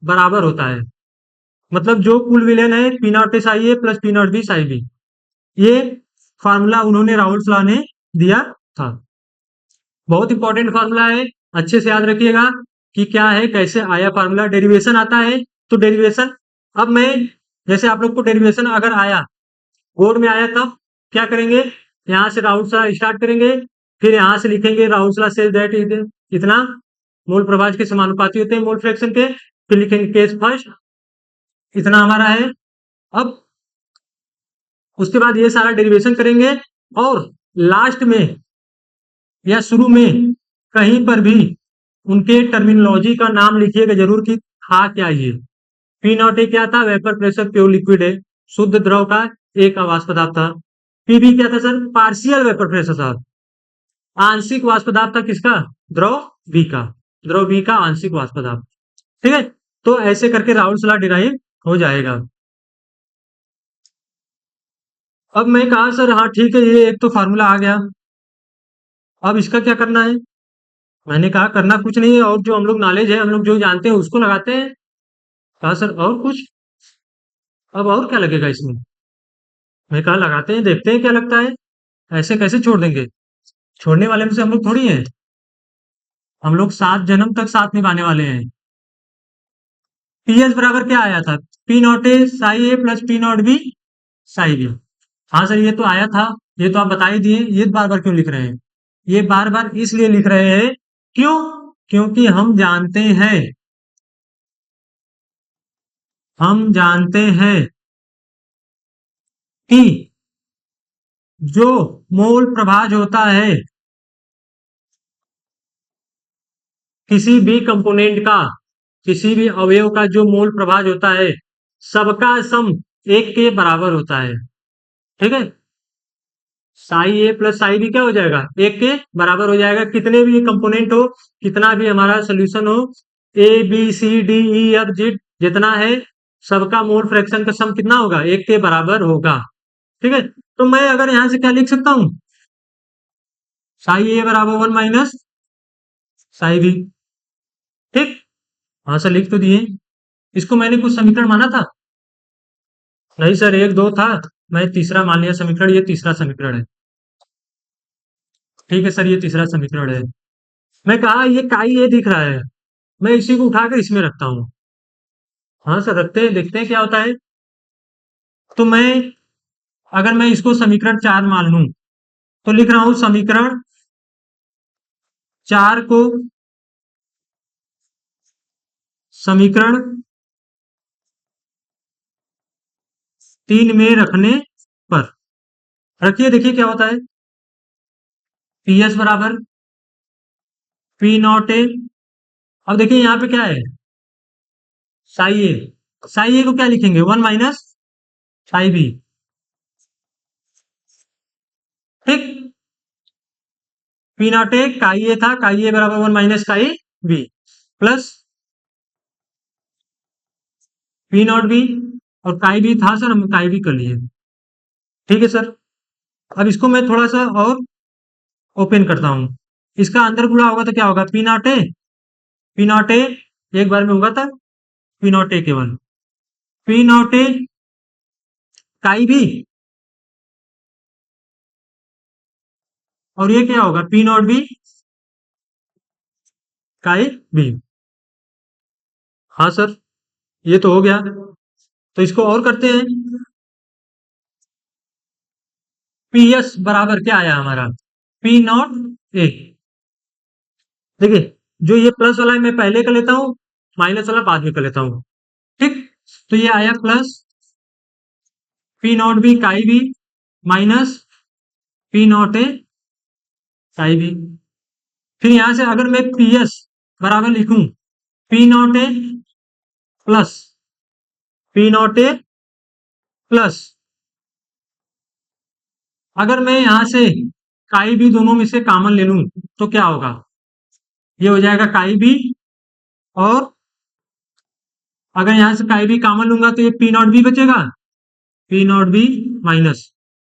बराबर होता है। मतलब जो कुल विलयन है P not S I A plus P not B psi B, ये फार्मूला उन्होंने राउल्स लॉ ने दिया था। बहुत इंपॉर्टेंट फार्मूला है, अच्छे से याद रखिएगा कि क्या है, कैसे आया फार्मूला। डेरिवेशन आता है तो डेरिवेशन, अब मैं जैसे आप लोग को डेरिवेशन अगर आया, बोर्ड में आया, तब क्या करेंगे, यहाँ से राउल्स लॉ स्टार्ट करेंगे, फिर यहाँ से लिखेंगे राउल्स लॉ सेज दैट इतना मोल प्रभाज के समानुपाती होते हैं मोल फ्रैक्शन के, फिर लिखेंगे केस फर्स्ट, इतना हमारा है। अब उसके बाद ये सारा डेरिवेशन करेंगे और लास्ट में या शुरू में कहीं पर भी उनके टर्मिनोलॉजी का नाम लिखिएगा जरूर कि था क्या ये। पी नॉट ए क्या था, वेपर प्रेशर प्योर लिक्विड है, शुद्ध द्रव का एक वाष्प दाब था। पीबी क्या था सर, पार्शियल वेपर प्रेशर था, आंशिक वाष्प दाब था किसका, द्रव बी का, द्रव बी का आंशिक वाष्प दाब। ठीक है। तो ऐसे करके राउल्स लॉ डिराइव हो जाएगा। अब मैं कहा सर हाँ ठीक है, ये एक तो फार्मूला आ गया, अब इसका क्या करना है। मैंने कहा करना कुछ नहीं है, और जो हम लोग नॉलेज है, हम लोग जो जानते हैं उसको लगाते हैं। कहा सर और कुछ, अब और क्या लगेगा इसमें। मैं कहा लगाते हैं, देखते हैं क्या लगता है, ऐसे कैसे छोड़ देंगे, छोड़ने वाले में से हम लोग थोड़ी हैं। हम लोग 7 जन्म तक साथ निभाने वाले हैं। पी एस बराबर क्या आया था? P not A psi A plus P not B psi B. हाँ सर, ये तो आया था। ये तो आप बता ही दिए। ये बार बार क्यों लिख रहे हैं? ये बार बार इसलिए लिख रहे हैं, क्यों? क्योंकि हम जानते हैं कि जो मोल प्रभाज होता है किसी भी कंपोनेंट का, किसी भी अवयव का जो मोल प्रभाज होता है, सबका सम एक के बराबर होता है। ठीक है? Sai A plus psi B क्या हो जाएगा? एक के बराबर हो जाएगा। कितने भी कंपोनेंट हो, कितना भी हमारा सोल्यूशन हो, A B C D E F Z जितना है, सबका मोल फ्रैक्शन का सम कितना होगा? एक के बराबर होगा। ठीक है? तो मैं अगर यहां से क्या लिख सकता हूं? साई ए बराबर 1 - साई बी। ठीक? हाँ सर, लिख तो दिए। इसको मैंने कुछ समीकरण माना था? नहीं सर, एक दो था, मैं तीसरा मान लिया समीकरण। ये तीसरा समीकरण है। ठीक है सर, ये तीसरा समीकरण है। मैं कहा ये काई ये दिख रहा है, मैं इसी को उठाकर इसमें रखता हूँ। हाँ सर, रखते हैं, देखते हैं क्या होता है। तो मैं, अगर मैं इसको समीकरण 4 मान लूं, तो लिख रहा हूं समीकरण 4 को समीकरण 3 में रखने पर, रखिए, देखिए क्या होता है। पी एस बराबर पी नॉट ए। अब देखिए यहाँ पे क्या है? साई ए। साई ए को क्या लिखेंगे? 1 - साई बी। ठीक? P not A chi A था, काई ए बराबर 1 - chi B plus P not B, और काई बी था सर, हम काई बी कर लिए। ठीक है सर। अब इसको मैं थोड़ा सा और ओपन करता हूं। इसका अंदर गुणा होगा तो क्या होगा? P not A. P not ए एक बार में होगा था, पी नॉट ए केवल। P not A chi B, और ये क्या होगा? P not B chi B. हाँ सर, ये तो हो गया। तो इसको और करते हैं। पी एस बराबर क्या आया हमारा? पी नॉट ए। देखिए, जो ये प्लस वाला है मैं पहले कर लेता हूँ, माइनस वाला बाद में कर लेता हूँ। ठीक? तो ये आया plus P not B chi B minus P not A chi B. फिर यहां से अगर मैं पी एस बराबर लिखूं P not A plus P not A plus, अगर मैं यहां से काई बी दोनों में से कॉमन ले लूं तो क्या होगा? ये हो जाएगा काई बी, और अगर यहां से काई बी कॉमन लूंगा तो ये पी नॉट बी बचेगा। P not B minus,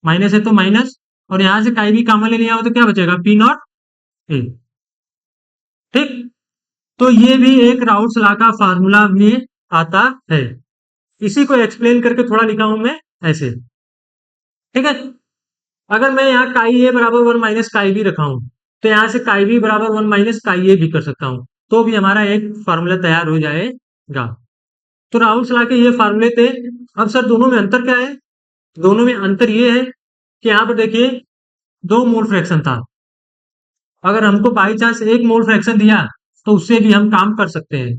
minus है तो माइनस, और यहां से काई बी कॉमन ले लिया हो तो क्या बचेगा? पी नॉट ए। ठीक? तो ये भी एक राउल्स लॉ का फार्मूला में आता है। इसी को एक्सप्लेन करके थोड़ा लिखा हूं मैं ऐसे। ठीक है? अगर मैं यहाँ काई ए बराबर 1 - काई बी रखा हूं, तो यहाँ से काई बी बराबर 1 - काई ए भी कर सकता हूं, तो भी हमारा एक फार्मूला तैयार हो जाएगा। तो राहुल सलाह के ये फार्मूले थे। अब सर दोनों में अंतर क्या है? दोनों में अंतर ये है कि यहाँ पर देखिए, दो मोल फ्रैक्शन था। अगर हमको बाई चांस एक मोल फ्रैक्शन दिया तो उससे भी हम काम कर सकते हैं।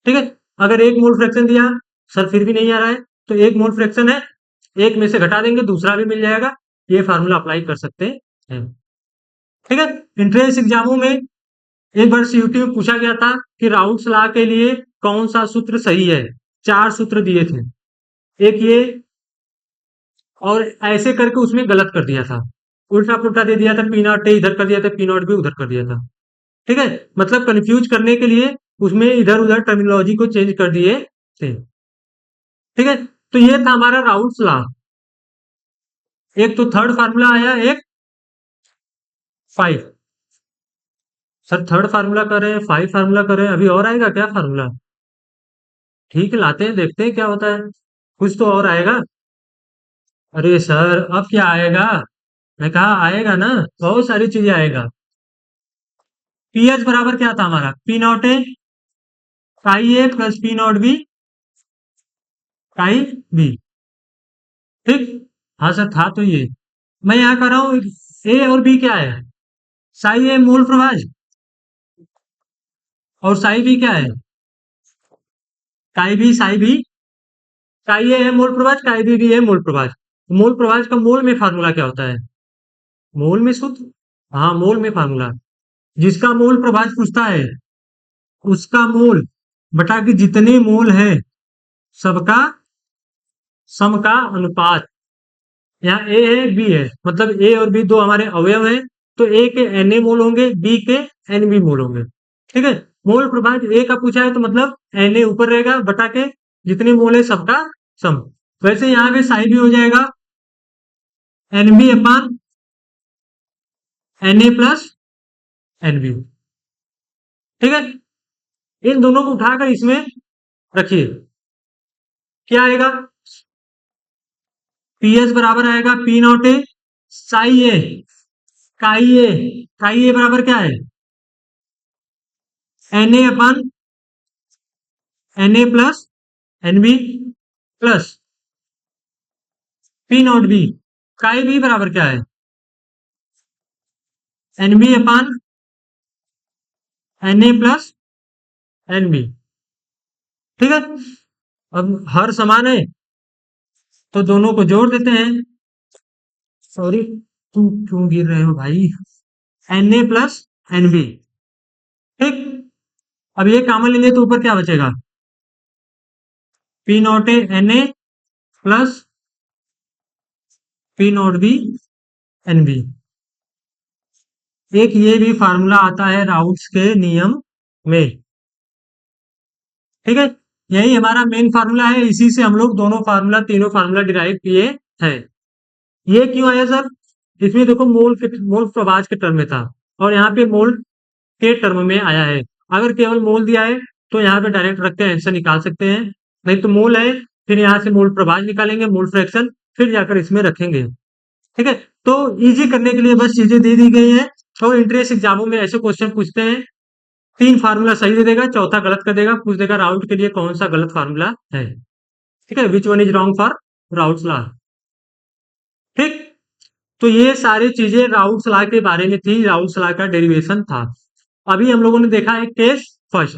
ठीक है? अगर एक मोल फ्रैक्शन दिया, सर फिर भी नहीं आ रहा है, तो एक मोल फ्रैक्शन है, एक में से घटा देंगे, दूसरा भी मिल जाएगा। ये फार्मूला अप्लाई कर सकते हैं। ठीक है? एंट्रेंस एग्जामों में एक बार सीयूटी में पूछा गया था कि राउल्स लॉ के लिए कौन सा सूत्र सही है। 4 सूत्र दिए थे, एक ये, और ऐसे करके उसमें गलत कर दिया था, उल्टा पुल्टा दे दिया था। पी नॉट ए इधर कर दिया था, पी नॉट बी उधर कर दिया था। ठीक है? मतलब कंफ्यूज करने के लिए उसमें इधर उधर टर्मिनोलॉजी को चेंज कर दिए थे। ठीक है? तो ये था हमारा राउल्स लॉ। एक तो थर्ड फार्मूला आया, एक 5। सर थर्ड फार्मूला कर रहे हैं, 5 फार्मूला कर रहे हैं, अभी और आएगा क्या फार्मूला? ठीक है, लाते हैं, देखते हैं क्या होता है। कुछ तो और आएगा। अरे सर, अब क्या आएगा? मैं कहा आएगा ना, बहुत सारी चीजें आएगा। पी एच बराबर क्या था हमारा, P not A chi A plus P not B chi B. ठीक, हाँ सर था तो ये मैं यहाँ कर रहा हूँ। ए और बी क्या है, साई ए मूल प्रभाज और साई बी क्या है, काई बी साई बी। काई ए है मूल प्रभाज, काई बी है मूल प्रभाज। मूल प्रभाज का मूल में फार्मूला क्या होता है, मूल में सूत्र, हाँ मूल में फार्मूला। जिसका मूल प्रभाज पूछता है उसका मूल बटा के जितने मूल है सबका सम का अनुपात। यहाँ ए है बी है, मतलब ए और बी दो हमारे अवयव हैं, तो ए के एन ए मोल होंगे, बी के एन बी मोल होंगे। ठीक है, मोल प्रभाज ए का पूछा है तो मतलब एन ए ऊपर रहेगा बटा के जितने मोल है सबका सम। वैसे यहाँ पे साई भी हो जाएगा N B upon N A plus N B. ठीक है, इन दोनों को उठाकर इसमें रखिए, क्या आएगा, पी एस बराबर आएगा P not A psi A chi A. Chi A बराबर क्या है, N A upon N A plus N B plus P not B. Chi B बराबर क्या है, N B upon N A plus N B. ठीक है, अब हर समान है तो दोनों को जोड़ देते हैं। सॉरी, तुम क्यों गिर रहे हो भाई, N A plus N B. ठीक, अब ये कॉमन लेंगे तो ऊपर क्या बचेगा, P not A N A plus P not B N B. एक ये भी फार्मूला आता है राउट्स के नियम में। ठीक है, यही हमारा मेन फार्मूला है, इसी से हम लोग दोनों फार्मूला तीनों फार्मूला डिराइव किए हैं। ये क्यों आया सर, इसमें देखो मोल प्रभाज के टर्म में था और यहाँ पे मोल के टर्म में आया है। अगर केवल मोल दिया है तो यहाँ पे डायरेक्ट रख के आंसर निकाल सकते हैं, नहीं तो मोल है फिर यहाँ से मोल प्रभाज निकालेंगे, मोल फ्रैक्शन फिर जाकर इसमें रखेंगे। ठीक है, तो इजी करने के लिए बस चीजें दे दी गई हैं और इंट्रेंस एग्जामों में ऐसे क्वेश्चन पूछते हैं, तीन फार्मूला सही दे देगा, चौथा गलत कर देगा, पूछ देगा राउट के लिए कौन सा गलत फार्मूला है। ठीक है, which one is wrong for routes law. ठीक, तो ये सारी चीजें राउट्स लॉ के बारे में थी, राउट्स लॉ का डेरिवेशन था। अभी हम लोगों ने देखा है केस फर्स्ट।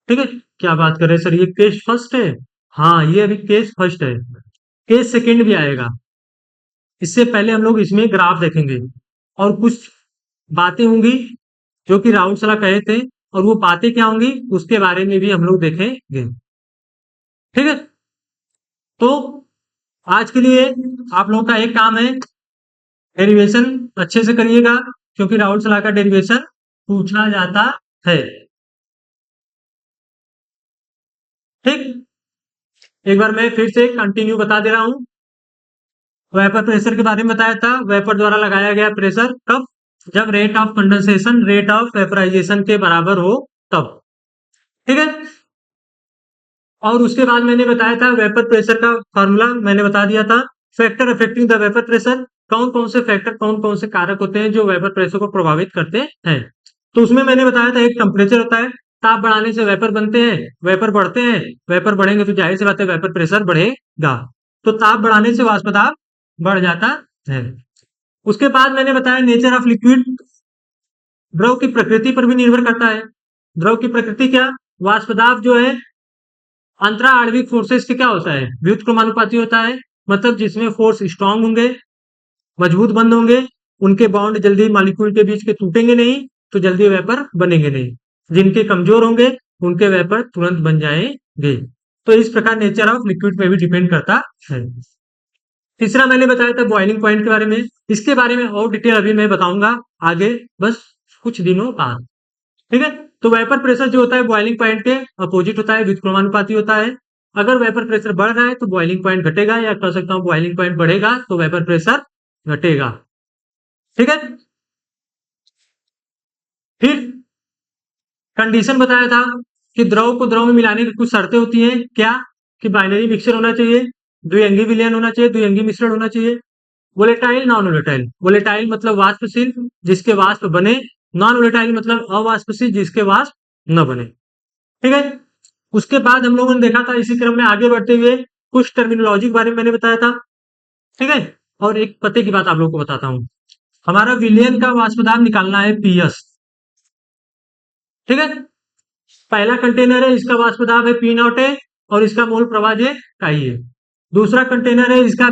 ठीक है, क्या बात कर रहे हैं सर, ये केस फर्स्ट है, हाँ ये अभी केस फर्स्ट है, केस सेकंड भी आएगा। इससे पहले हम लोग इसमें ग्राफ देखेंगे और कुछ बातें होंगी जो कि राउंड सलाह कहे थे, और वो बातें क्या होंगी उसके बारे में भी हम लोग देखेंगे। ठीक है, तो आज के लिए आप लोगों का एक काम है, डेरिवेशन अच्छे से करिएगा क्योंकि राउंड सलाह का डेरिवेशन पूछा जाता है। ठीक, एक बार मैं फिर से कंटिन्यू बता दे रहा हूं। वेपर प्रेशर के बारे में बताया था, वेपर द्वारा लगाया गया प्रेशर कब, जब rate of condensation rate of vaporisation के बराबर हो तब। ठीक है, और उसके बाद मैंने बताया था वेपर प्रेशर का फॉर्मूला मैंने बता दिया था। Factor affecting the vapour pressure, कौन कौन से फैक्टर कौन कौन से कारक होते हैं जो वेपर प्रेशर को प्रभावित करते हैं। तो उसमें मैंने बताया था एक टेम्परेचर होता है, ताप बढ़ाने से वेपर बनते हैं, वेपर बढ़ते हैं, वेपर बढ़ेंगे तो जाहिर सी बात है वेपर प्रेशर बढ़ेगा, तो ताप बढ़ाने से वाष्प दाब बढ़ जाता है। उसके बाद मैंने बताया नेचर ऑफ लिक्विड, द्रव की प्रकृति पर भी निर्भर करता है। द्रव की प्रकृति क्या, वाष्प दाब जो है अंतरा आणविक फोर्सेस के क्या होता है, व्युत्क्रमानुपाती होता है, मतलब जिसमें फोर्स स्ट्रांग होंगे मजबूत बंद होंगे उनके बॉन्ड जल्दी मॉलिक्यूल के बीच के टूटेंगे नहीं तो जल्दी वेपर बनेंगे नहीं, जिनके कमजोर होंगे उनके वेपर तुरंत बन जाएंगे। तो इस प्रकार नेचर ऑफ लिक्विड पे भी डिपेंड करता है। तीसरा मैंने बताया था बॉइलिंग पॉइंट के बारे में, इसके बारे में और डिटेल अभी मैं बताऊंगा आगे बस कुछ दिनों बाद। ठीक है, तो वेपर प्रेशर जो होता है बॉइलिंग पॉइंट के अपोजिट होता है, व्युत्क्रमानुपाती होता है। अगर वेपर प्रेशर बढ़ रहा है तो बॉइलिंग पॉइंट घटेगा, या कह सकता हूं बॉइलिंग पॉइंट बढ़ेगा तो वेपर प्रेशर घटेगा। ठीक है, फिर कंडीशन बताया था कि द्रव को द्रव में मिलाने की कुछ शर्तें होती हैं, क्या कि बाइनरी मिक्सचर होना चाहिए, द्विअंगी विलयन होना चाहिए, द्विअंगी मिश्रण होना चाहिए, वोलेटाइल नॉन वोलेटाइल। वोलेटाइल मतलब वाष्पशील, जिसके वाष्प बने नॉन वोलेटाइल मतलब अवाष्पशील जिसके वाष्प न बने। ठीक है, उसके बाद हम लोगों ने देखा था, इसी क्रम में आगे बढ़ते हुए कुछ टर्मिनोलॉजी के बारे में मैंने बताया था। ठीक है, और एक पते की बात आप लोगों को बताता हूँ। हमारा विलयन का वाष्प दाब निकालना है पीएस। ठीक है, पहला कंटेनर है, इसका वाष्प दाब है पी नॉट है और इसका मोल प्रवाह है काई है। दूसरा कंटेनर है, इसका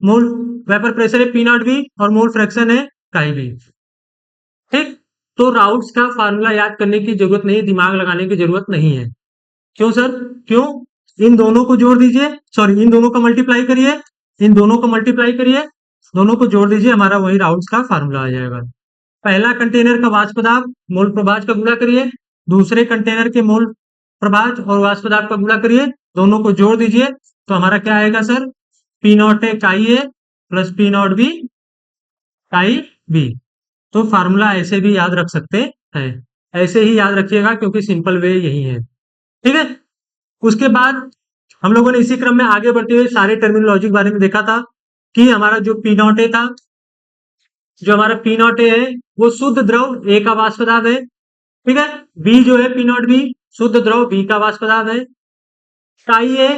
मोल वेपर प्रेशर है पी नॉट बी और मोल फ्रैक्शन है काई बी। ठीक, तो राउट्स का फार्मूला याद करने की जरूरत नहीं, दिमाग लगाने की जरूरत नहीं है। क्यों सर, क्यों? इन दोनों को जोड़ दीजिए, सॉरी इन दोनों को मल्टीप्लाई करिए, इन दोनों को मल्टीप्लाई करिए, दोनों को जोड़ दीजिए, हमारा वही राउट्स का फार्मूला आ जाएगा। पहला कंटेनर का वाष्प दाब मोल प्रभाज का गुणा करिए, दूसरे कंटेनर के मोल प्रभाज और वाष्प दाब का गुणा करिए, दोनों को जोड़ दीजिए, तो हमारा क्या आएगा sir, P not A chi A plus P not B chi B. तो फार्मूला ऐसे भी याद रख सकते हैं, ऐसे ही याद रखिएगा क्योंकि सिंपल वे यही है। ठीक है, उसके बाद हम लोगों ने इसी क्रम में आगे बढ़ते हुए सारे टर्मिनोलॉजी के बारे में देखा था कि हमारा जो पी नॉट ए था, जो हमारा पी नॉट ए है वो शुद्ध द्रव ए का वाष्प दाब है। ठीक है, बी जो है पी नॉट बी शुद्ध द्रव बी का वाष्प दाब है। काई ए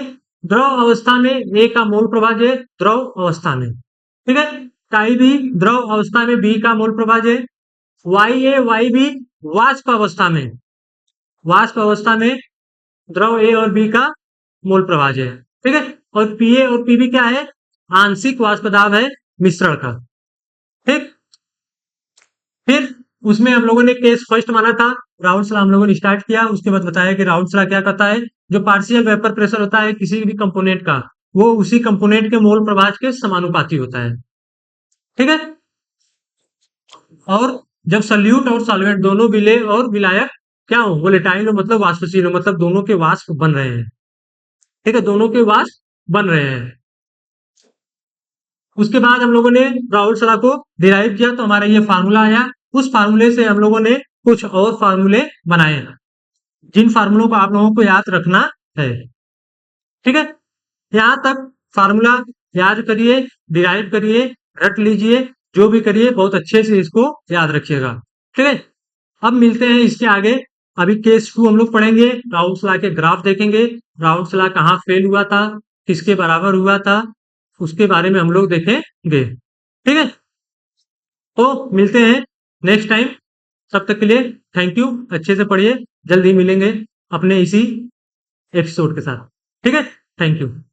द्रव अवस्था में ए का मोल प्रभाज है द्रव अवस्था में। ठीक है, काई बी द्रव अवस्था में बी का मोल प्रभाज है। वाई ए वाई बी वाष्प अवस्था में, वाष्प अवस्था में द्रव ए और बी का मोल प्रभाज है। ठीक है, और पी ए और पी बी क्या है, आंशिक वाष्प दाब है मिश्रण का। ठीक, फिर उसमें हम लोगों ने केस फर्स्ट माना था, राउल्ट्स लॉ हम लोगों ने स्टार्ट किया, उसके बाद बताया कि राउल्ट्स लॉ क्या कहता है, जो पार्शियल वेपर प्रेशर होता है किसी भी कंपोनेंट का, वो उसी कंपोनेंट के मोल प्रभाज के समानुपाती होता है। ठीक है, और जब सल्यूट और सॉल्वेंट दोनों विलेय और विलायक क्या हो, वोलेटाइल हो मतलब वाष्पशील हो, मतलब दोनों के वाष्प बन रहे हैं। ठीक है, दोनों के वाष्प बन रहे हैं। उसके बाद हम लोगों ने राउल्ट्स लॉ को डिराइव किया, तो हमारा ये फार्मूला आया। उस फार्मूले से हम लोगों ने कुछ और फार्मूले बनाए, जिन फार्मूलों को आप लोगों को याद रखना है। ठीक है, यहां तक फार्मूला याद करिए, डिराइव करिए, रट लीजिए, जो भी करिए बहुत अच्छे से इसको याद रखिएगा। ठीक है, अब मिलते हैं इसके आगे। अभी केस 2 हम लोग पढ़ेंगे, राउल्ट्स लॉ के ग्राफ देखेंगे, राउल्ट्स लॉ कहाँ फेल हुआ था, किसके बराबर हुआ था, उसके बारे में हम लोग देखेंगे। ठीक है, तो मिलते हैं नेक्स्ट टाइम, तब तक के लिए थैंक यू, अच्छे से पढ़िए, जल्द ही मिलेंगे अपने इसी एपिसोड के साथ। ठीक है, थैंक यू।